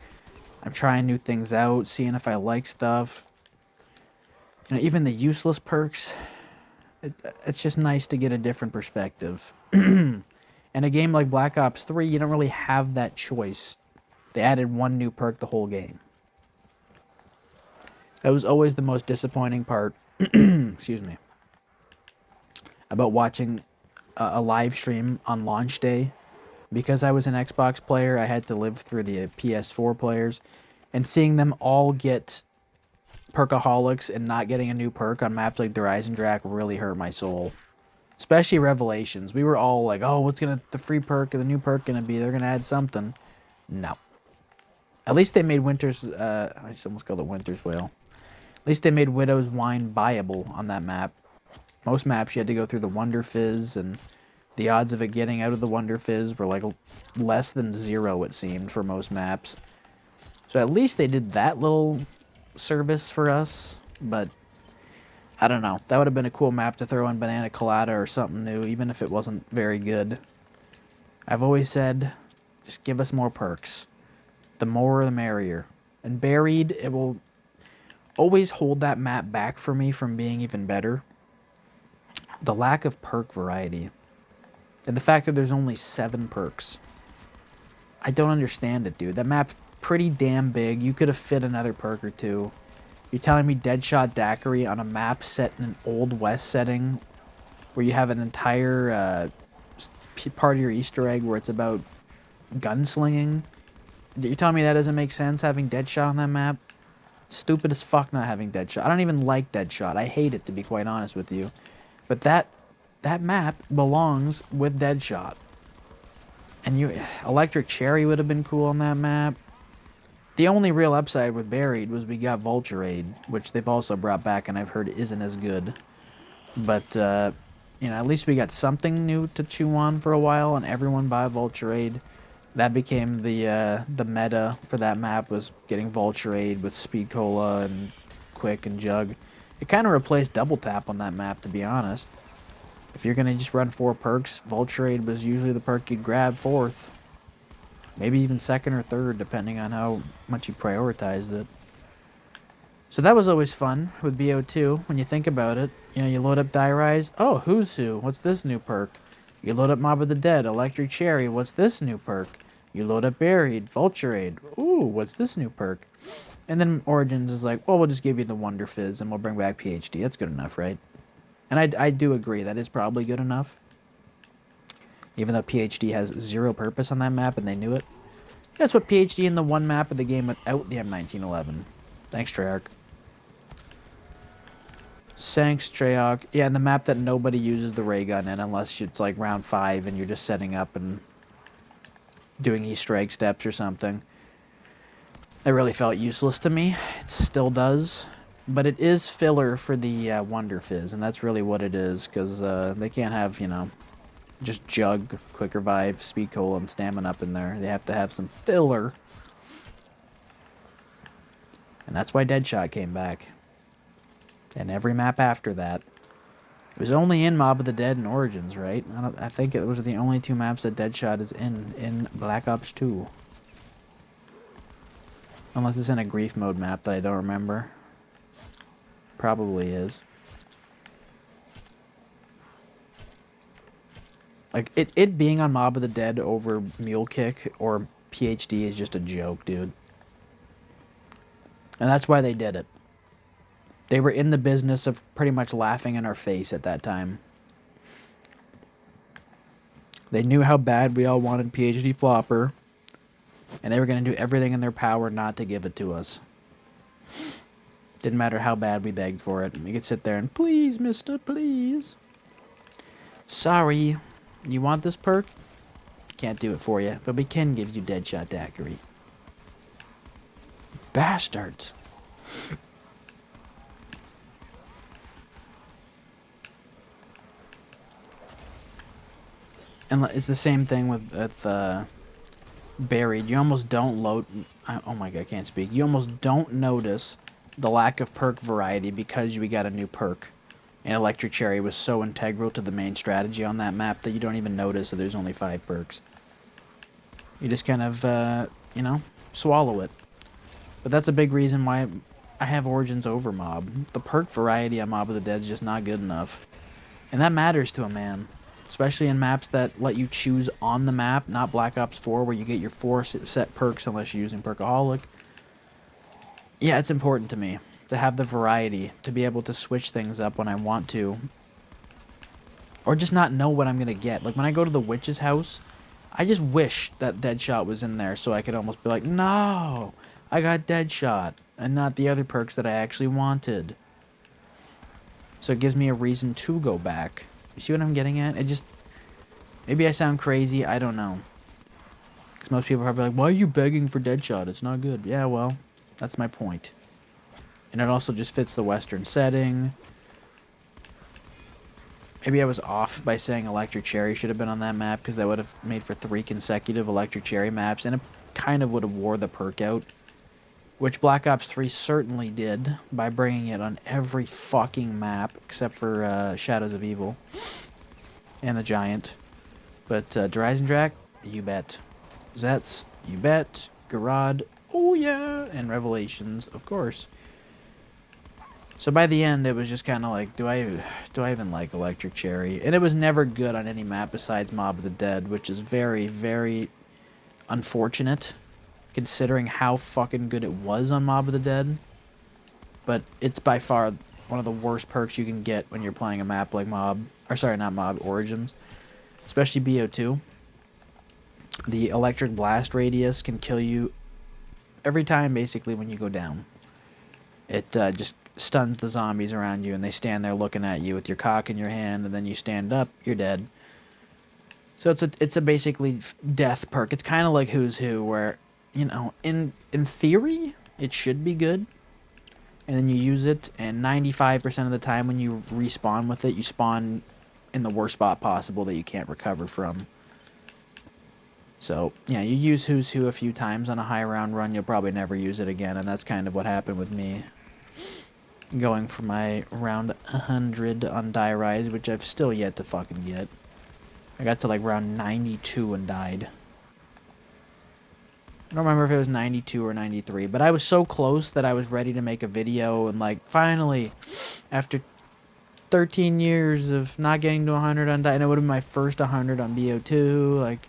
I'm trying new things out, seeing if I like stuff. You know, even the useless perks, it's just nice to get a different perspective. In a game like Black Ops 3, you don't really have that choice. They added one new perk the whole game. That was always the most disappointing part, excuse me, about watching a live stream on launch day. Because I was an Xbox player, I had to live through the PS4 players, and seeing them all get Perkaholics and not getting a new perk on maps like Drak really hurt my soul. Especially Revelations. We were all like, oh, what's the free perk or the new perk gonna be? They're gonna add something. No. At least they made Winter's, I almost called it Winter's Wail. At least they made Widow's Wine buyable on that map. Most maps you had to go through the Wonder Fizz, and the odds of it getting out of the Wonder Fizz were like less than 0, it seemed, for most maps. So at least they did that little service for us, but I don't know. That would have been a cool map to throw in Banana Colada or something new, even if it wasn't very good. I've always said, just give us more perks. The more the merrier. And Buried, it will always hold that map back for me from being even better. The lack of perk variety. And the fact that there's only 7 perks. I don't understand it, dude. That map's pretty damn big. You could have fit another perk or 2. You're telling me Deadshot Daiquiri on a map set in an Old West setting where you have an entire part of your Easter egg where it's about gunslinging? You're telling me that doesn't make sense, having Deadshot on that map? Stupid as fuck not having Deadshot. I don't even like Deadshot. I hate it, to be quite honest with you. But that map belongs with Deadshot. And Electric Cherry would have been cool on that map. The only real upside with Buried was we got Vulture Aid, which they've also brought back and I've heard isn't as good. But, you know, at least we got something new to chew on for a while, and everyone buy Vulture Aid. That became the meta for that map, was getting Vulture Aid with Speed Cola and Quick and Jug. It kind of replaced Double Tap on that map, to be honest. If you're going to just run 4 perks, Vulture Aid was usually the perk you'd grab 4th. Maybe even 2nd or 3rd, depending on how much you prioritized it. So that was always fun with BO2, when you think about it. You know, you load up Die Rise. Oh, Who's Who? What's this new perk? You load up Mob of the Dead. Electric Cherry. What's this new perk? You load up Buried. Vulture Aid. Ooh, what's this new perk? And then Origins is like, well, we'll just give you the Wonder Fizz and we'll bring back PhD. That's good enough, right? And I do agree. That is probably good enough. Even though PhD has 0 purpose on that map and they knew it. That's what PhD in the one map of the game without the M1911. Thanks, Treyarch. Thanks, Treyarch. Yeah, and the map that nobody uses the ray gun in unless it's like round 5 and you're just setting up and doing Easter egg steps or something. It really felt useless to me. It still does. But it is filler for the Wonder Fizz, and that's really what it is, because they can't have, you know, just Jug, Quick Revive, Speed Cola, and Stamina up in there. They have to have some filler. And that's why Deadshot came back. And every map after that. It was only in Mob of the Dead and Origins, right? I think it was the only 2 maps that Deadshot is in Black Ops 2. Unless it's in a Grief Mode map that I don't remember. Probably is. Like, it being on Mob of the Dead over Mule Kick or PhD is just a joke, dude. And that's why they did it. They were in the business of pretty much laughing in our face at that time. They knew how bad we all wanted PhD Flopper, and they were going to do everything in their power not to give it to us. Didn't matter how bad we begged for it. We could sit there and, please, mister, please. Sorry, you want this perk? Can't do it for you, but we can give you Deadshot Daiquiri. Bastards. And it's the same thing with Buried. You almost don't load... Oh my god, I can't speak. You almost don't notice the lack of perk variety because we got a new perk. And Electric Cherry was so integral to the main strategy on that map that you don't even notice that there's only 5 perks. You just kind of, you know, swallow it. But that's a big reason why I have Origins over Mob. The perk variety on Mob of the Dead is just not good enough. And that matters to a man. Especially in maps that let you choose on the map, not Black Ops 4 where you get your 4 set perks unless you're using Perkaholic. Yeah, it's important to me to have the variety, to be able to switch things up when I want to. Or just not know what I'm going to get. Like when I go to the witch's house, I just wish that Deadshot was in there so I could almost be like, no, I got Deadshot and not the other perks that I actually wanted. So it gives me a reason to go back. You see what I'm getting at? It just... Maybe I sound crazy. I don't know. Because most people are probably like, why are you begging for Deadshot? It's not good. Yeah, well, that's my point. And it also just fits the Western setting. Maybe I was off by saying Electric Cherry should have been on that map, because that would have made for 3 consecutive Electric Cherry maps, and it kind of would have wore the perk out. Which Black Ops 3 certainly did, by bringing it on every fucking map, except for Shadows of Evil. And the Giant. But Drak, you bet. Zets, you bet. Garad, oh yeah. And Revelations, of course. So by the end, it was just kind of like, do I even like Electric Cherry? And it was never good on any map besides Mob of the Dead, which is very, very unfortunate, considering how fucking good it was on Mob of the Dead. But it's by far one of the worst perks you can get when you're playing a map like Mob, or sorry, not Mob, Origins. Especially BO2. The Electric Blast Radius can kill you every time, basically, when you go down. It just stuns the zombies around you, and they stand there looking at you with your cock in your hand, and then you stand up, you're dead. So it's a basically death perk. It's kind of like Who's Who, where, you know, in theory, it should be good. And then you use it, and 95% of the time when you respawn with it, you spawn in the worst spot possible that you can't recover from. So, yeah, you use Who's Who a few times on a high round run, you'll probably never use it again, and that's kind of what happened with me. Going for my round 100 on Die Rise, which I've still yet to fucking get. I got to like round 92 and died. I don't remember if it was 92 or 93, but I was so close that I was ready to make a video, and like, finally, after 13 years of not getting to 100 on Die, and it would have been my first 100 on BO2, like,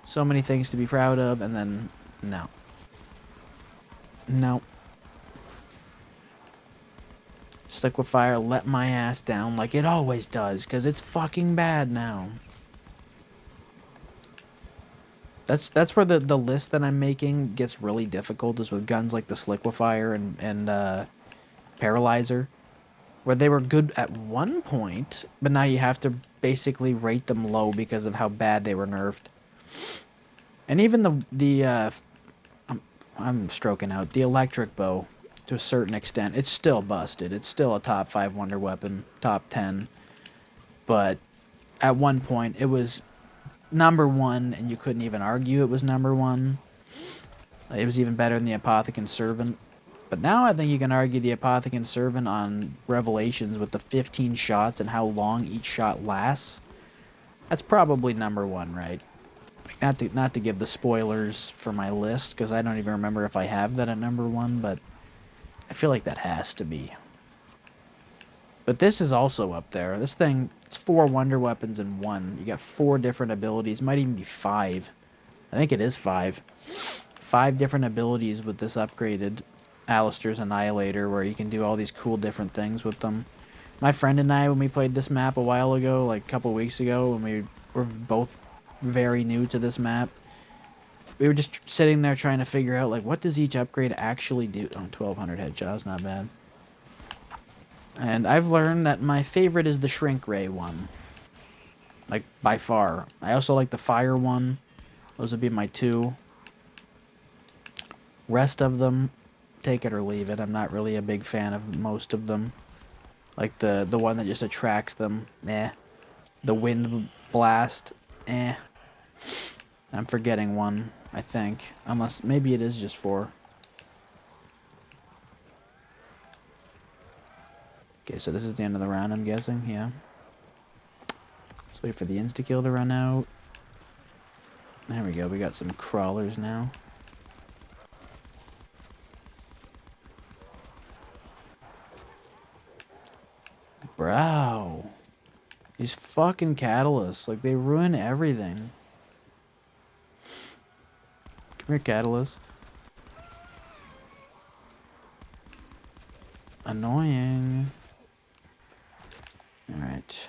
so many things to be proud of, and then, no. No. Liquefire let my ass down like it always does, because it's fucking bad now. That's where the list that I'm making gets really difficult, is with guns like the Liquefire and Paralyzer, where they were good at one point, but now you have to basically rate them low because of how bad they were nerfed. And even I'm stroking out, the electric bow to a certain extent. It's still busted. It's still a top 5 wonder weapon, top 10. But at one point, it was number 1, and you couldn't even argue it was number 1. It was even better than the Apothecant Servant. But now I think you can argue the Apothecant Servant on Revelations with the 15 shots and how long each shot lasts. That's probably number 1, right? Not to give the spoilers for my list, because I don't even remember if I have that at number 1, but I feel like that has to be. But this is also up there. This thing, it's 4 wonder weapons in 1. You got 4 different abilities. Might even be 5. I think it is 5. 5 different abilities with this upgraded Alistair's Annihilator, where you can do all these cool different things with them. My friend and I, when we played this map a while ago, like a couple weeks ago, when we were both very new to this map, we were just sitting there trying to figure out, like, what does each upgrade actually do? Oh, 1200 headshots, not bad. And I've learned that my favorite is the Shrink Ray one. Like, by far. I also like the Fire one. Those would be my 2. Rest of them, take it or leave it. I'm not really a big fan of most of them. Like the one that just attracts them, eh. The Wind Blast, eh. I'm forgetting one, I think. Unless, maybe it is just 4. Okay, so this is the end of the round, I'm guessing, yeah. Let's wait for the insta-kill to run out. There we go, we got some crawlers now. Bro. These fucking catalysts, like, they ruin everything. Come here, catalyst. Annoying. Alright.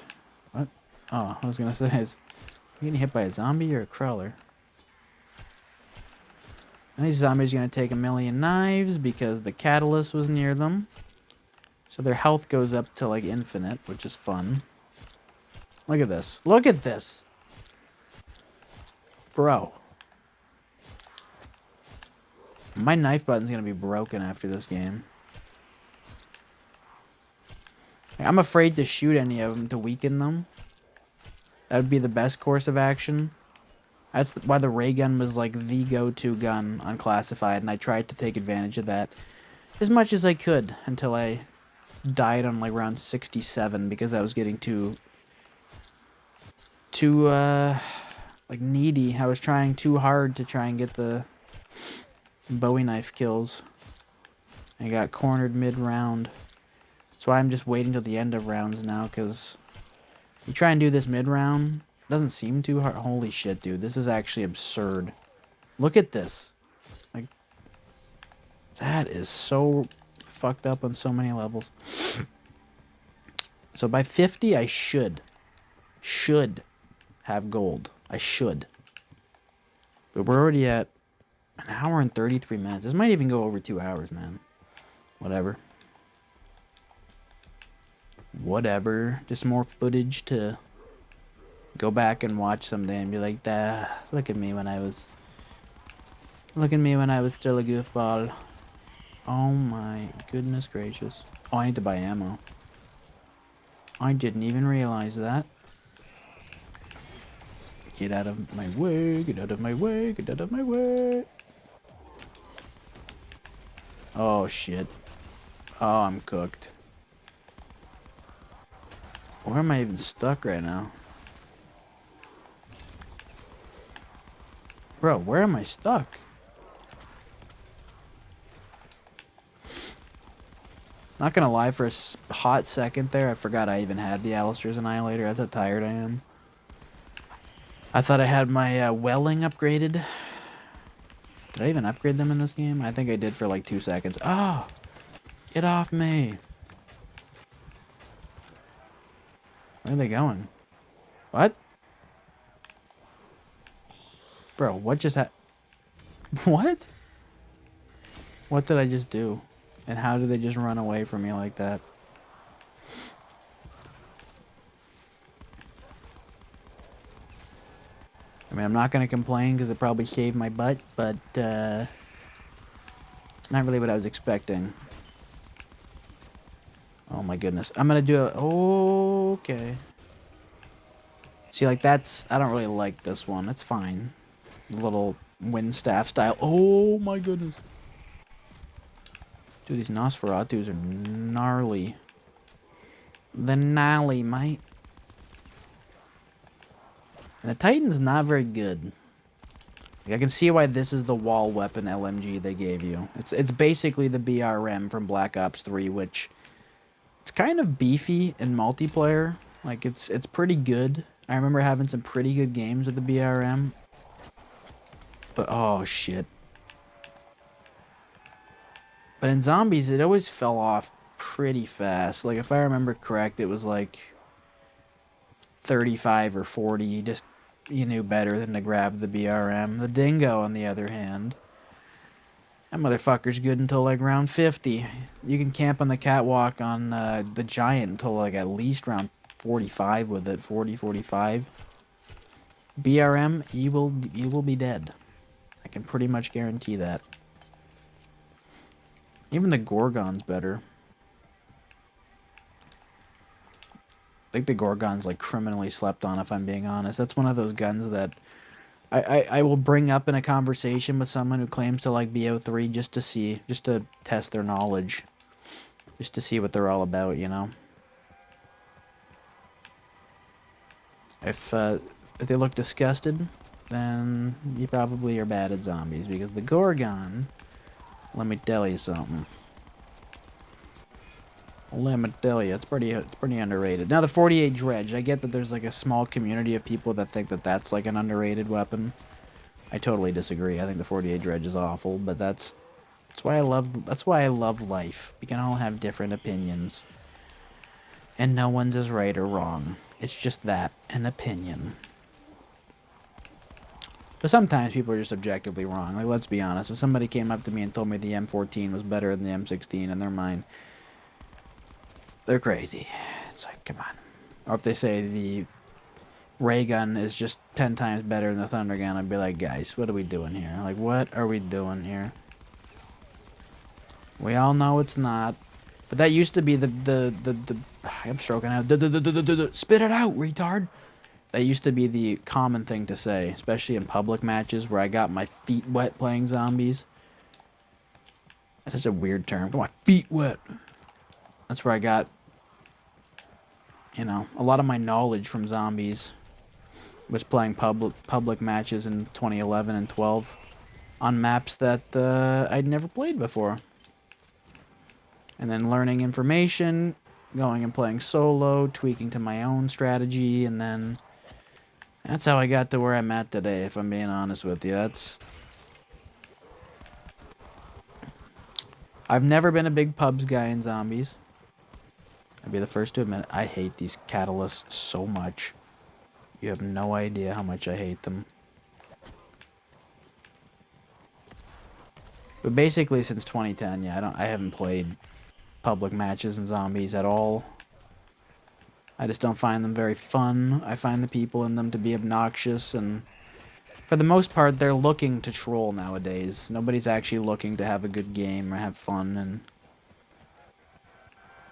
What? Oh, I was gonna say, is he getting hit by a zombie or a crawler? And these zombies are gonna take a million knives because the catalyst was near them. So their health goes up to, like, infinite, which is fun. Look at this. Look at this! Bro. My knife button's gonna be broken after this game. I'm afraid to shoot any of them to weaken them. That would be the best course of action. That's why the ray gun was like the go-to gun on Classified, and I tried to take advantage of that as much as I could until I died on like round 67 because I was getting too like needy. I was trying too hard to try and get the Bowie knife kills. I got cornered mid-round. That's why I'm just waiting till the end of rounds now, because you try and do this mid-round, it doesn't seem too hard. Holy shit, dude. This is actually absurd. Look at this. Like, that is so fucked up on so many levels. So by 50, I should have gold. I should. But we're already at an hour and 33 minutes. This might even go over 2 hours, man. Whatever. Whatever. Just more footage to go back and watch someday and be like, look at me when I was still a goofball. Oh my goodness gracious. Oh, I need to buy ammo. I didn't even realize that. Get out of my way, get out of my way, get out of my way. Oh shit. Oh, I'm cooked. Where am I even stuck right now? Bro, where am I stuck? Not gonna lie, for a hot second there, I forgot I even had the Alistair's Annihilator. That's how tired I am. I thought I had my welling upgraded. Did I even upgrade them in this game? I think I did for like 2 seconds. Oh! Get off me! Where are they going? What? Bro, what just What? What did I just do? And how did they just run away from me like that? I mean, I'm not going to complain because it probably shaved my butt, but it's not really what I was expecting. my goodness. I'm gonna do a... Okay. See, like, that's... I don't really like this one. It's fine. Little wind staff style. Oh, my goodness. Dude, these Nosferatus are gnarly. The gnarly, mate. And the Titan's not very good. Like, I can see why this is the wall weapon LMG they gave you. It's basically the BRM from Black Ops 3, which... It's kind of beefy in multiplayer. Like, it's pretty good. I remember having some pretty good games with the BRM. But, oh, shit. But in zombies, it always fell off pretty fast. Like, if I remember correct, it was like 35 or 40. You knew better than to grab the BRM. The Dingo, on the other hand, that motherfucker's good until like round 50. You can camp on the catwalk on the Giant until like at least round 45 with it. 40, 45. BRM, you will be dead. I can pretty much guarantee that. Even the Gorgon's better. I think the Gorgon's like criminally slept on, if I'm being honest. That's one of those guns that I will bring up in a conversation with someone who claims to like Bo4 just to test their knowledge. Just to see what they're all about, you know? If they look disgusted, then you probably are bad at zombies, because the Gorgon, let me tell you something. Let me tell you, it's pretty underrated. Now the 48 Dredge, I get that there's like a small community of people that think that that's like an underrated weapon. I totally disagree. I think the 48 Dredge is awful, but that's why I love life. We can all have different opinions, and no one's is right or wrong. It's just that, an opinion. But sometimes people are just objectively wrong. Like, let's be honest. If somebody came up to me and told me the M14 was better than the M16 in their mind, they're crazy. It's like, come on. Or if they say the ray gun is just 10 times better than the thunder gun, I'd be like, guys, what are we doing here? Like, what are we doing here? We all know it's not. But that used to be the I'm stroking out. Spit it out, retard. That used to be the common thing to say, especially in public matches where I got my feet wet playing zombies. That's such a weird term. Got my feet wet. That's where I got, you know, a lot of my knowledge from zombies was playing public matches in 2011 and 12 on maps that I'd never played before. And then learning information, going and playing solo, tweaking to my own strategy, and then that's how I got to where I'm at today, if I'm being honest with you. I've never been a big pubs guy in zombies. I'd be the first to admit it. I hate these catalysts so much. You have no idea how much I hate them. But basically since 2010, yeah, I haven't played public matches in zombies at all. I just don't find them very fun. I find the people in them to be obnoxious, and for the most part, they're looking to troll nowadays. Nobody's actually looking to have a good game or have fun, and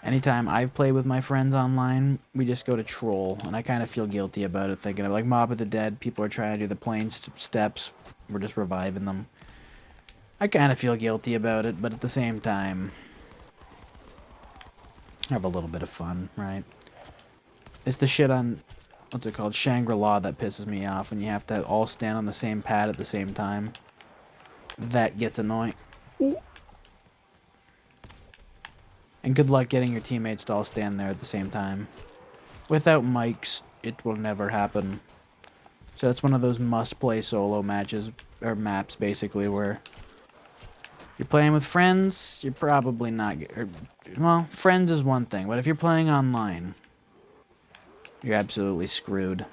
anytime I've played with my friends online, we just go to troll, and I kind of feel guilty about it, thinking of, like, Mob of the Dead, people are trying to do the plane steps, we're just reviving them. I kind of feel guilty about it, but at the same time, have a little bit of fun, right? It's the shit on, what's it called, Shangri-La that pisses me off, when you have to all stand on the same pad at the same time. That gets annoying. Ooh. And good luck getting your teammates to all stand there at the same time. Without mics, it will never happen. So that's one of those must-play solo matches, or maps, basically, where you're playing with friends, you're probably not... well, friends is one thing, but if you're playing online, you're absolutely screwed.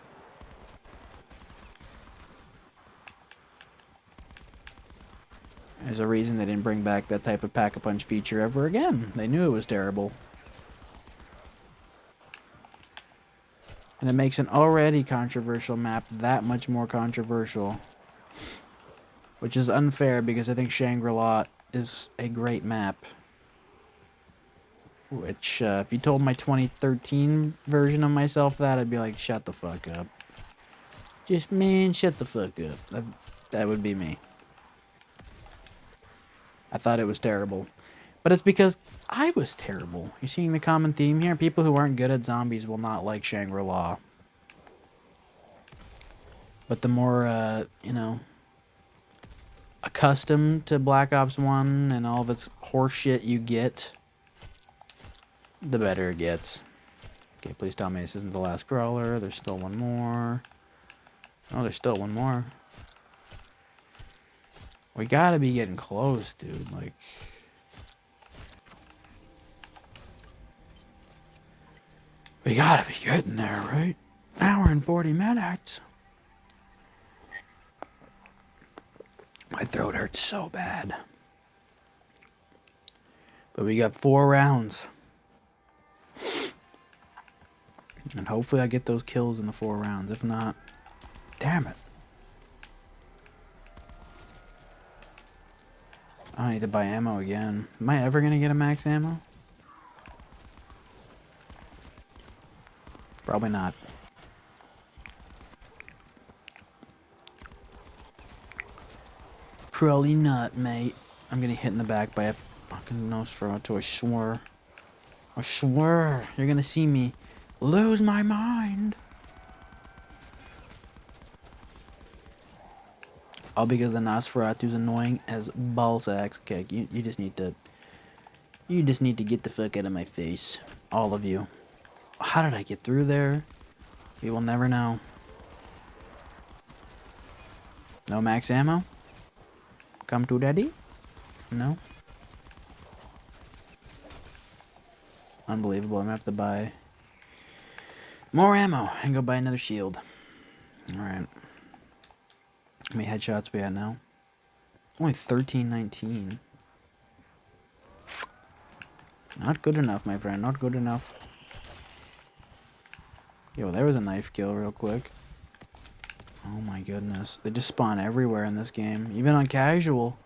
There's a reason they didn't bring back that type of pack-a-punch feature ever again. They knew it was terrible. And it makes an already controversial map that much more controversial. Which is unfair, because I think Shangri-La is a great map. Which, if you told my 2013 version of myself that, I'd be like, shut the fuck up. Just, man, shut the fuck up. That would be me. I thought it was terrible. But it's because I was terrible. You're seeing the common theme here? People who aren't good at zombies will not like Shangri-La. But the more, you know, accustomed to Black Ops 1 and all of its horseshit you get, the better it gets. Okay, please tell me this isn't the last crawler. There's still one more. Oh, there's still one more. We gotta be getting close, dude. Like... we gotta be getting there, right? Hour and 40 minutes. My throat hurts so bad. But we got 4 rounds. And hopefully I get those kills in the 4 rounds. If not, damn it. I need to buy ammo again. Am I ever gonna get a max ammo? Probably not. Probably not, mate. I'm getting hit in the back by a fucking Nosferatu, I swear. I swear, you're gonna see me lose my mind. All because the Nosferatu's annoying as ballsacks. Okay, you just need to... you just need to get the fuck out of my face. All of you. How did I get through there? We will never know. No max ammo? Come to daddy? No? Unbelievable. I'm gonna have to buy more ammo and go buy another shield. Alright. How many headshots we at now? Only 1319. Not good enough, my friend. Not good enough. Yo, there was a knife kill real quick. Oh my goodness. They just spawn everywhere in this game. Even on casual.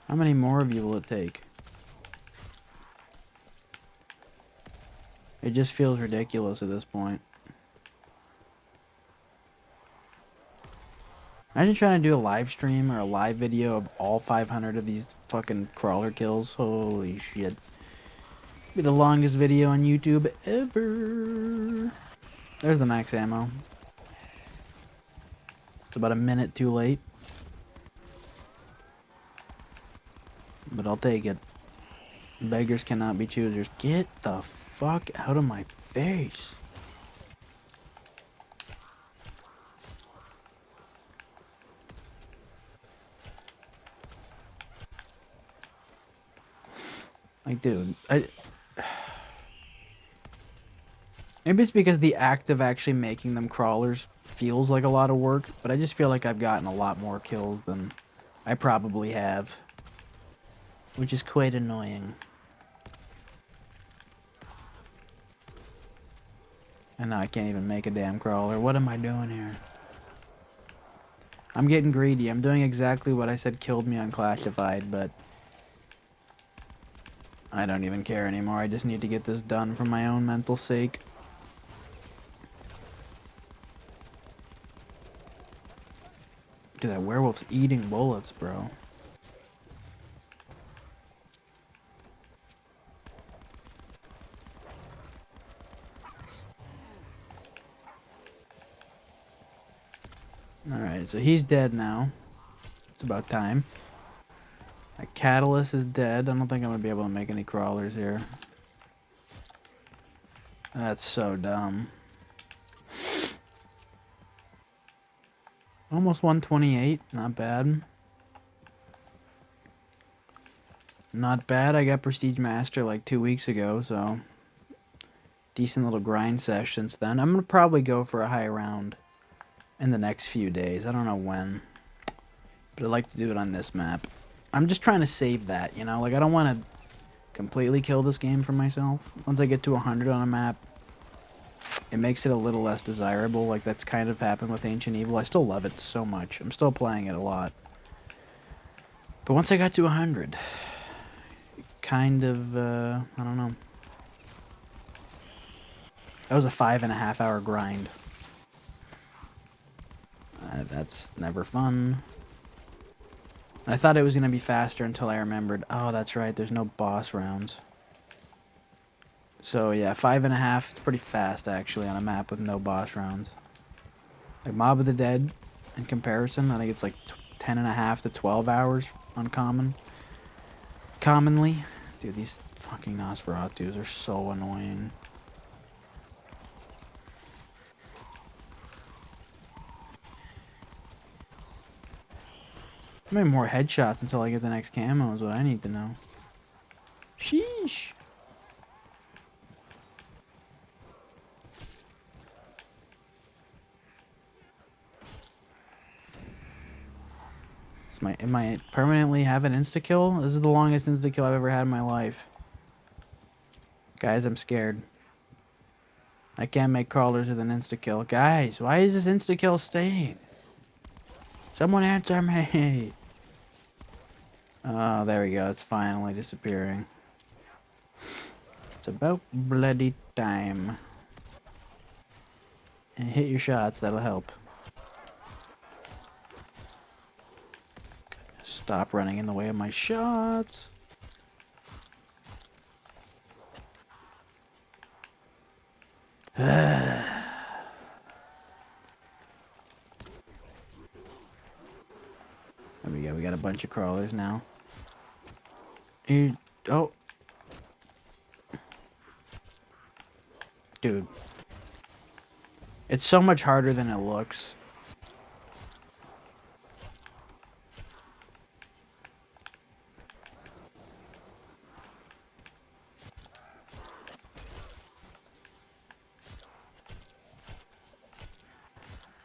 How many more of you will it take? It just feels ridiculous at this point. Imagine trying to do a live stream or a live video of all 500 of these fucking crawler kills. Holy shit. Be the longest video on YouTube ever. There's the max ammo. It's about a minute too late. But I'll take it. Beggars cannot be choosers. Get the fuck out of my face. Like, dude, maybe it's because the act of actually making them crawlers feels like a lot of work, but I just feel like I've gotten a lot more kills than I probably have. Which is quite annoying. And now I can't even make a damn crawler. What am I doing here? I'm getting greedy. I'm doing exactly what I said killed me on Classified, but I don't even care anymore. I just need to get this done for my own mental sake. Dude, that werewolf's eating bullets, bro. Alright, so he's dead now. It's about time. That catalyst is dead. I don't think I'm going to be able to make any crawlers here. That's so dumb. Almost 128. Not bad. Not bad. I got Prestige Master like 2 weeks ago, so... decent little grind session since then. I'm going to probably go for a high round in the next few days. I don't know when. But I'd like to do it on this map. I'm just trying to save that, you know? Like, I don't want to completely kill this game for myself. Once I get to 100 on a map, it makes it a little less desirable. Like, that's kind of happened with Ancient Evil. I still love it so much. I'm still playing it a lot. But once I got to 100, kind of, I don't know. That was a 5.5 hour grind. That's never fun. I thought it was going to be faster until I remembered, oh, that's right, there's no boss rounds. So yeah, 5.5, it's pretty fast actually on a map with no boss rounds. Like Mob of the Dead, in comparison, I think it's like 10.5 to 12 hours uncommon. Commonly. Dude, these fucking Nosferatus are so annoying. How many more headshots until I get the next camo is what I need to know. Sheesh. Am I permanently have an insta-kill? This is the longest insta-kill I've ever had in my life. Guys, I'm scared. I can't make crawlers with an insta-kill. Guys, why is this insta-kill staying? Someone answer me. Oh, there we go. It's finally disappearing. It's about bloody time. And hit your shots, that'll help. Stop running in the way of my shots. There we go. We got a bunch of crawlers now. Oh. Dude. It's so much harder than it looks.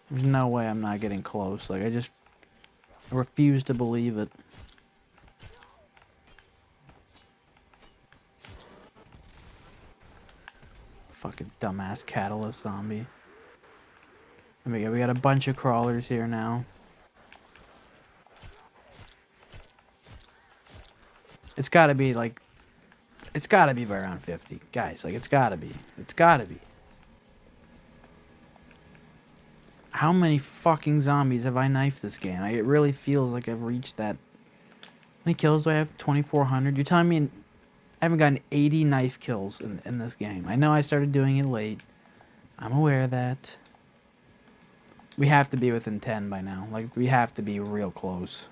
There's no way I'm not getting close. Like, I refuse to believe it. Fucking dumbass catalyst zombie. There we go. We got a bunch of crawlers here now. It's gotta be like... It's gotta be by around 50. Guys, like, it's gotta be. It's gotta be. How many fucking zombies have I knifed this game? It really feels like I've reached that... How many kills do I have? 2,400? You're telling me I haven't gotten 80 knife kills in this game. I know I started doing it late. I'm aware of that. We have to be within 10 by now. Like, we have to be real close.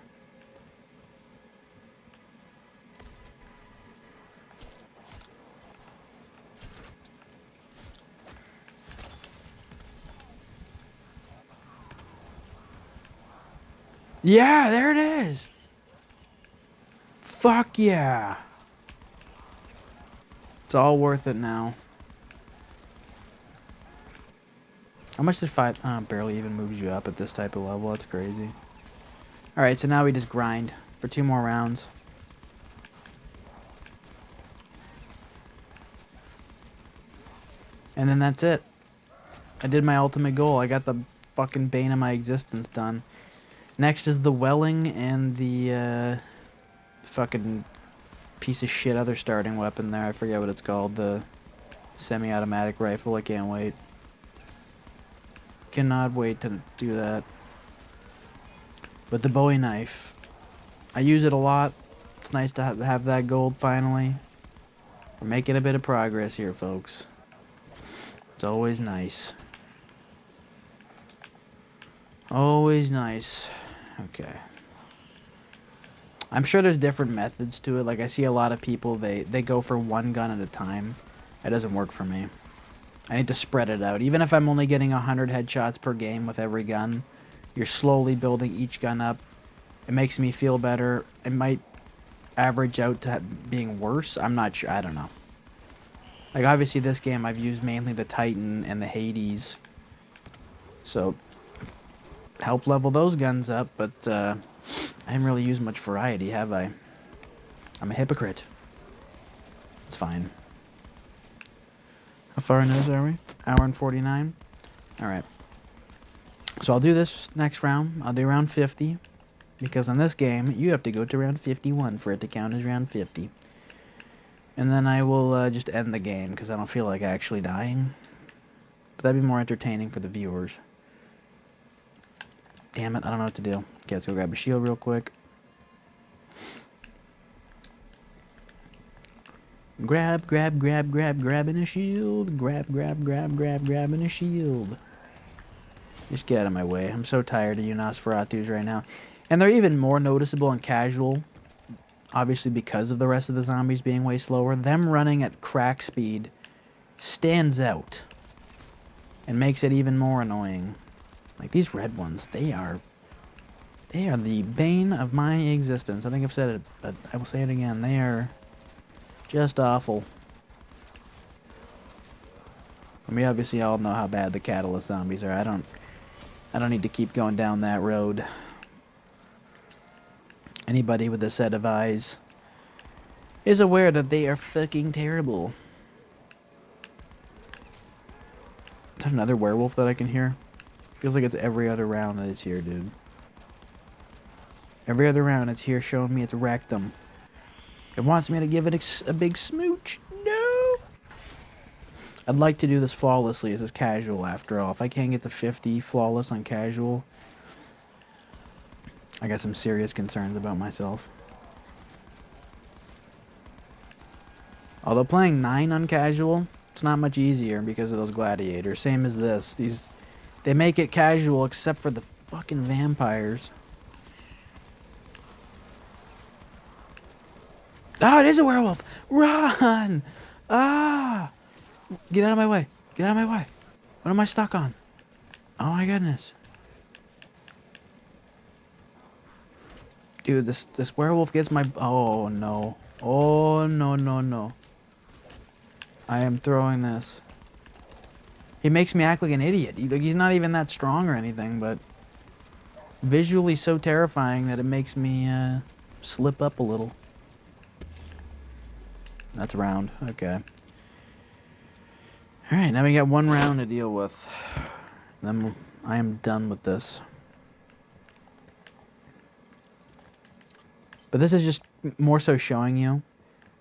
Yeah, there it is. Fuck yeah. It's all worth it now. How much does 5... barely even moves you up at this type of level. That's crazy. Alright, so now we just grind for 2 more rounds. And then that's it. I did my ultimate goal. I got the fucking bane of my existence done. Next is the welling and the fucking piece of shit other starting weapon there. I forget what it's called. The semi-automatic rifle. I can't wait. Cannot wait to do that. But the Bowie knife. I use it a lot. It's nice to have that gold finally. We're making a bit of progress here, folks. It's always nice. Always nice. Okay. I'm sure there's different methods to it. Like, I see a lot of people, they go for one gun at a time. That doesn't work for me. I need to spread it out. Even if I'm only getting 100 headshots per game with every gun, you're slowly building each gun up. It makes me feel better. It might average out to being worse. I'm not sure. I don't know. Like, obviously, this game I've used mainly the Titan and the Hades. So, help level those guns up, but I haven't really used much variety, have I? I'm a hypocrite. It's fine. How far in those are we? Hour and 49? Alright. So I'll do this next round. I'll do round 50. Because in this game, you have to go to round 51 for it to count as round 50. And then I will just end the game, because I don't feel like actually dying. But that'd be more entertaining for the viewers. Damn it, I don't know what to do. Okay, let's go grab a shield real quick. Grabbing a shield. Grabbing a shield. Just get out of my way. I'm so tired of you Nosferatus right now. And they're even more noticeable and casual, obviously because of the rest of the zombies being way slower. Them running at crack speed stands out and makes it even more annoying. Like these red ones, they are the bane of my existence. I think I've said it, but I will say it again. They are just awful. And we obviously all know how bad the catalyst zombies are. I don't need to keep going down that road. Anybody with a set of eyes is aware that they are fucking terrible. Is that another werewolf that I can hear? Feels like it's every other round that it's here, dude. Every other round it's here showing me its rectum. It wants me to give it a big smooch. No! I'd like to do this flawlessly. This is casual after all. If I can't get to 50 flawless on casual, I got some serious concerns about myself. Although playing 9 on casual, it's not much easier because of those gladiators. Same as this. They make it casual except for the fucking vampires. Ah, it is a werewolf! Run! Ah! Get out of my way. Get out of my way. What am I stuck on? Oh my goodness. Dude, this werewolf gets my... Oh, no. Oh, no. I am throwing this. He makes me act like an idiot. He's not even that strong or anything, but... visually so terrifying that it makes me slip up a little. That's round. Okay. Alright, now we got one round to deal with. Then I am done with this. But this is just more so showing you.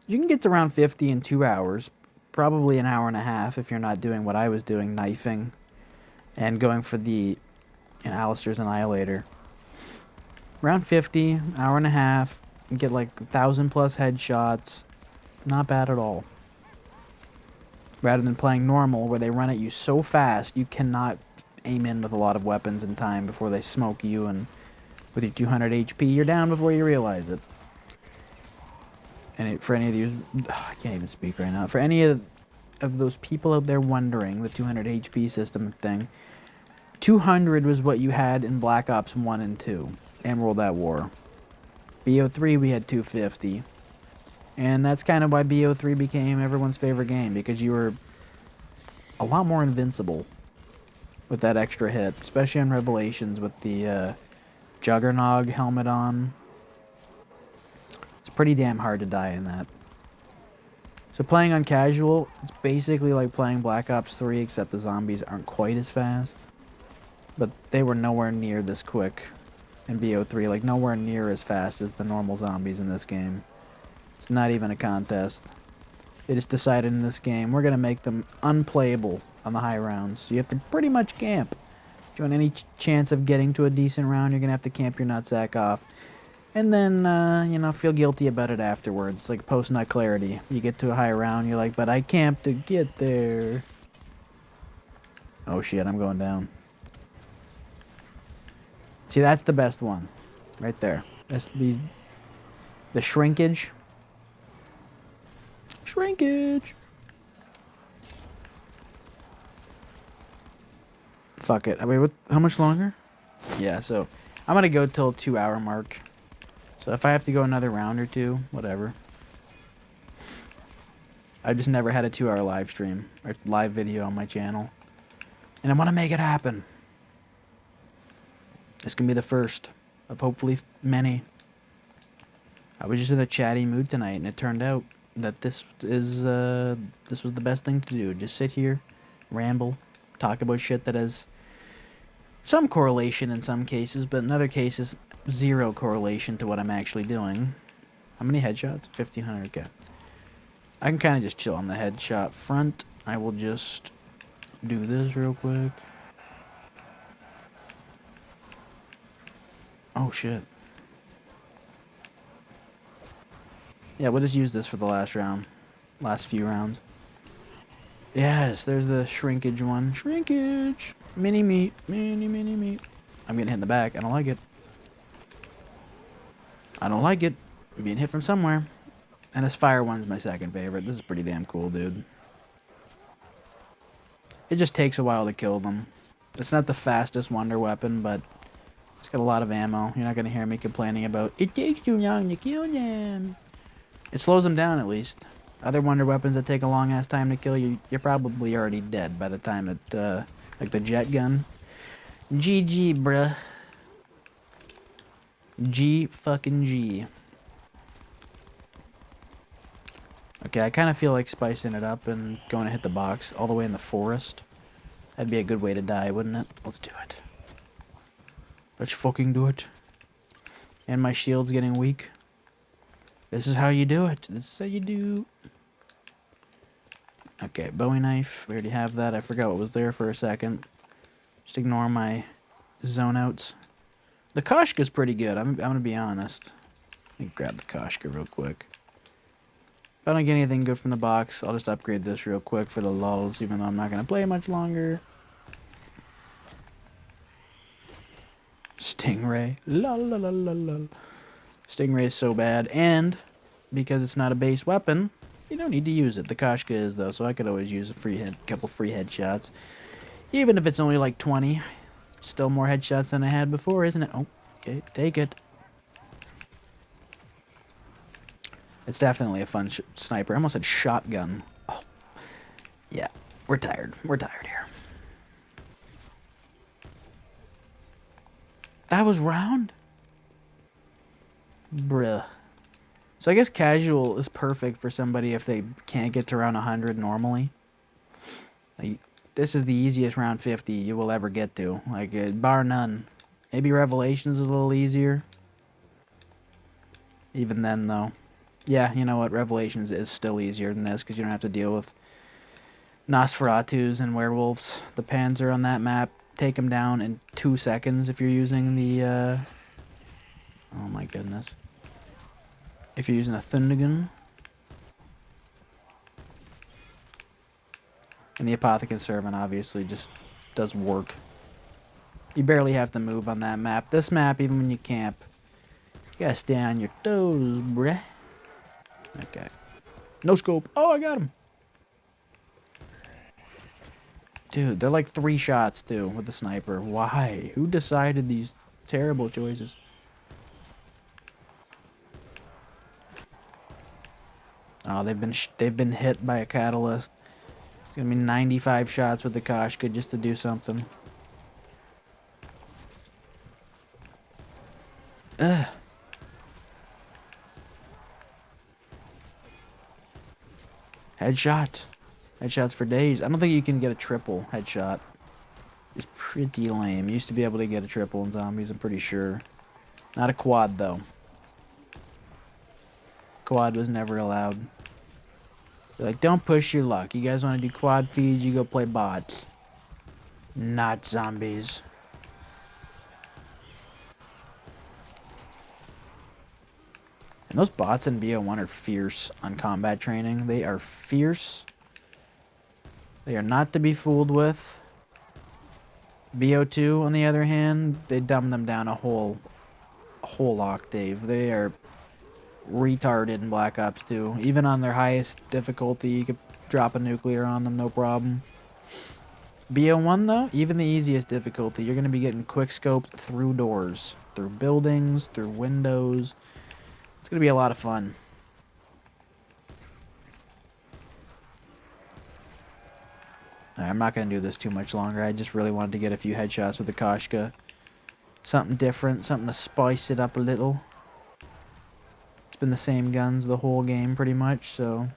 You can get to round 50 in 2 hours. Probably an hour and a half if you're not doing what I was doing, knifing. And going for the Alistair's Annihilator. Round 50, hour and a half. You get like 1,000 plus headshots. Not bad at all. Rather than playing normal where they run at you so fast you cannot aim in with a lot of weapons in time before they smoke you, and with your 200 HP you're down before you realize it. And for any of you, I can't even speak right now. For any of those people out there wondering, the 200 HP system thing, 200 was what you had in Black Ops 1 and 2, and World at War. BO3 we had 250. And that's kind of why BO3 became everyone's favorite game, because you were a lot more invincible with that extra hit, especially on Revelations with the Juggernog helmet on. It's pretty damn hard to die in that. So playing on casual, it's basically like playing Black Ops 3, except the zombies aren't quite as fast. But they were nowhere near this quick in BO3, like nowhere near as fast as the normal zombies in this game. It's not even a contest. They just decided in this game, we're going to make them unplayable on the high rounds. So you have to pretty much camp. If you want any chance of getting to a decent round, you're going to have to camp your nutsack off. And then, you know, feel guilty about it afterwards. It's like post-nut clarity. You get to a high round, you're like, but I camped to get there. Oh shit, I'm going down. See, that's the best one. Right there. That's the shrinkage. Shrinkage! Fuck it. Wait, how much longer? Yeah, so I'm gonna go till 2 hour mark. So if I have to go another round or two, whatever. I've just never had a 2 hour live stream or live video on my channel. And I want to make it happen. This can be the first of hopefully many. I was just in a chatty mood tonight, and it turned out that this was the best thing to do. Just sit here, ramble, talk about shit that has some correlation in some cases, but in other cases zero correlation to what I'm actually doing. How many headshots? 1,500. Okay. I can kind of just chill on the headshot front. I will just do this real quick. Oh, shit. Yeah, we'll just use this for the last round. Last few rounds. Yes, there's the shrinkage one. Shrinkage! Mini meat. Mini meat. I'm getting hit in the back. I don't like it. I don't like it. I'm being hit from somewhere. And this fire one's my second favorite. This is pretty damn cool, dude. It just takes a while to kill them. It's not the fastest wonder weapon, but it's got a lot of ammo. You're not going to hear me complaining about, it takes too long to kill them. It slows them down, at least. Other wonder weapons that take a long-ass time to kill you, you're probably already dead by the time it, like the jet gun. GG, bruh. G fucking G. Okay, I kind of feel like spicing it up and going to hit the box all the way in the forest. That'd be a good way to die, wouldn't it? Let's do it. Let's fucking do it. And my shield's getting weak. This is how you do it. This is how you do. Okay, Bowie knife. We already have that. I forgot what was there for a second. Just ignore my zone outs. The Koshka's pretty good. I'm gonna be honest. Let me grab the Koshka real quick. If I don't get anything good from the box, I'll just upgrade this real quick for the lulls, even though I'm not gonna play much longer. Stingray. La la la la la. Stingray is so bad, and because it's not a base weapon, you don't need to use it. The Koshka is, though, so I could always use a couple free headshots. Even if it's only like 20. Still more headshots than I had before, isn't it? Oh, okay, take it. It's definitely a fun sniper. I almost said shotgun. Oh, yeah, we're tired. We're tired here. That was round? Bruh. So I guess casual is perfect for somebody if they can't get to round 100 normally. Like, this is the easiest round 50 you will ever get to. Like, bar none. Maybe Revelations is a little easier. Even then, though. Yeah, you know what? Revelations is still easier than this because you don't have to deal with Nosferatus and werewolves. The Panzer on that map, take them down in 2 seconds if you're using the, oh my goodness. If you're using a Thundergun. And the Apothecary Servant obviously just does work. You barely have to move on that map. This map, even when you camp, you gotta stay on your toes, bruh. Okay. No scope. Oh, I got him. Dude, they're like 3 shots, too, with the sniper. Why? Who decided these terrible choices? Oh, they've been hit by a catalyst. It's gonna be 95 shots with the Koshka just to do something. Ugh. Headshot. Headshots for days. I don't think you can get a triple headshot. It's pretty lame. You used to be able to get a triple in zombies, I'm pretty sure. Not a quad, though. Quad was never allowed. They're like, don't push your luck. You guys want to do quad feeds, you go play bots. Not zombies. And those bots in BO1 are fierce on combat training. They are fierce. They are not to be fooled with. BO2, on the other hand, they dumb them down a whole octave. They are retarded in Black Ops 2. Even on their highest difficulty, you could drop a nuclear on them, no problem. BO1, though, even the easiest difficulty, you're going to be getting quick-scoped through doors, through buildings, through windows. It's going to be a lot of fun. Right, I'm not going to do this too much longer. I just really wanted to get a few headshots with the Koshka. Something different, something to spice it up a little. It's been the same guns the whole game, pretty much, so...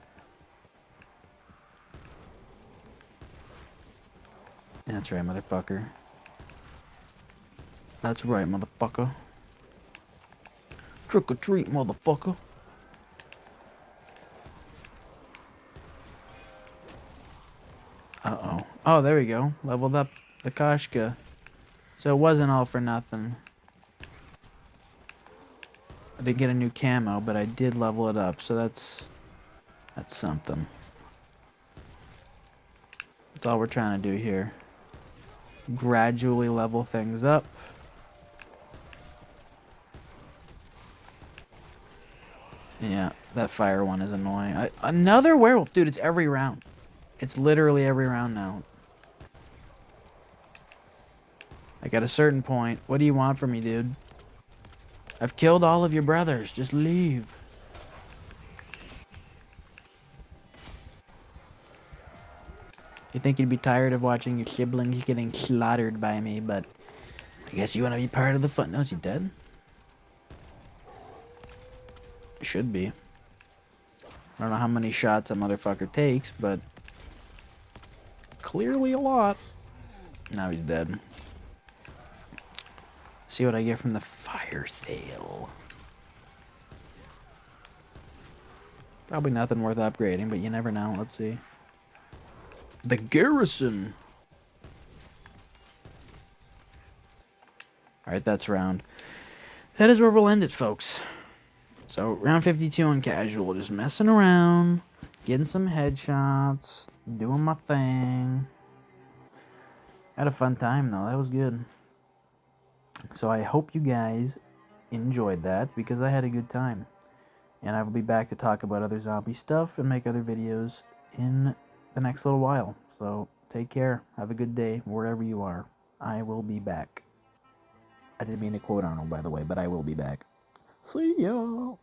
That's right, motherfucker. That's right, motherfucker. Trick or treat, motherfucker. Uh-oh. Oh, there we go. Leveled up the Koshka. So it wasn't all for nothing. I didn't get a new camo, but I did level it up, so that's something. That's all we're trying to do here. Gradually level things up. Yeah, that fire one is annoying. Another werewolf. Dude, it's every round. It's literally every round now. Like, at a certain point, what do you want from me, dude? I've killed all of your brothers. Just leave. You think you'd be tired of watching your siblings getting slaughtered by me, but I guess you want to be part of the fun. No, is he dead? Should be. I don't know how many shots a motherfucker takes, but clearly a lot. Now he's dead. See what I get from the fire sale. Probably nothing worth upgrading, but you never know. Let's see. The garrison. Alright, that's round. That is where we'll end it, folks. So, round 52 on casual. Just messing around. Getting some headshots. Doing my thing. Had a fun time, though. That was good. So, I hope you guys enjoyed that, because I had a good time. And I will be back to talk about other zombie stuff and make other videos in the next little while. So, take care. Have a good day, wherever you are. I will be back. I didn't mean to quote Arnold, by the way, but I will be back. See ya!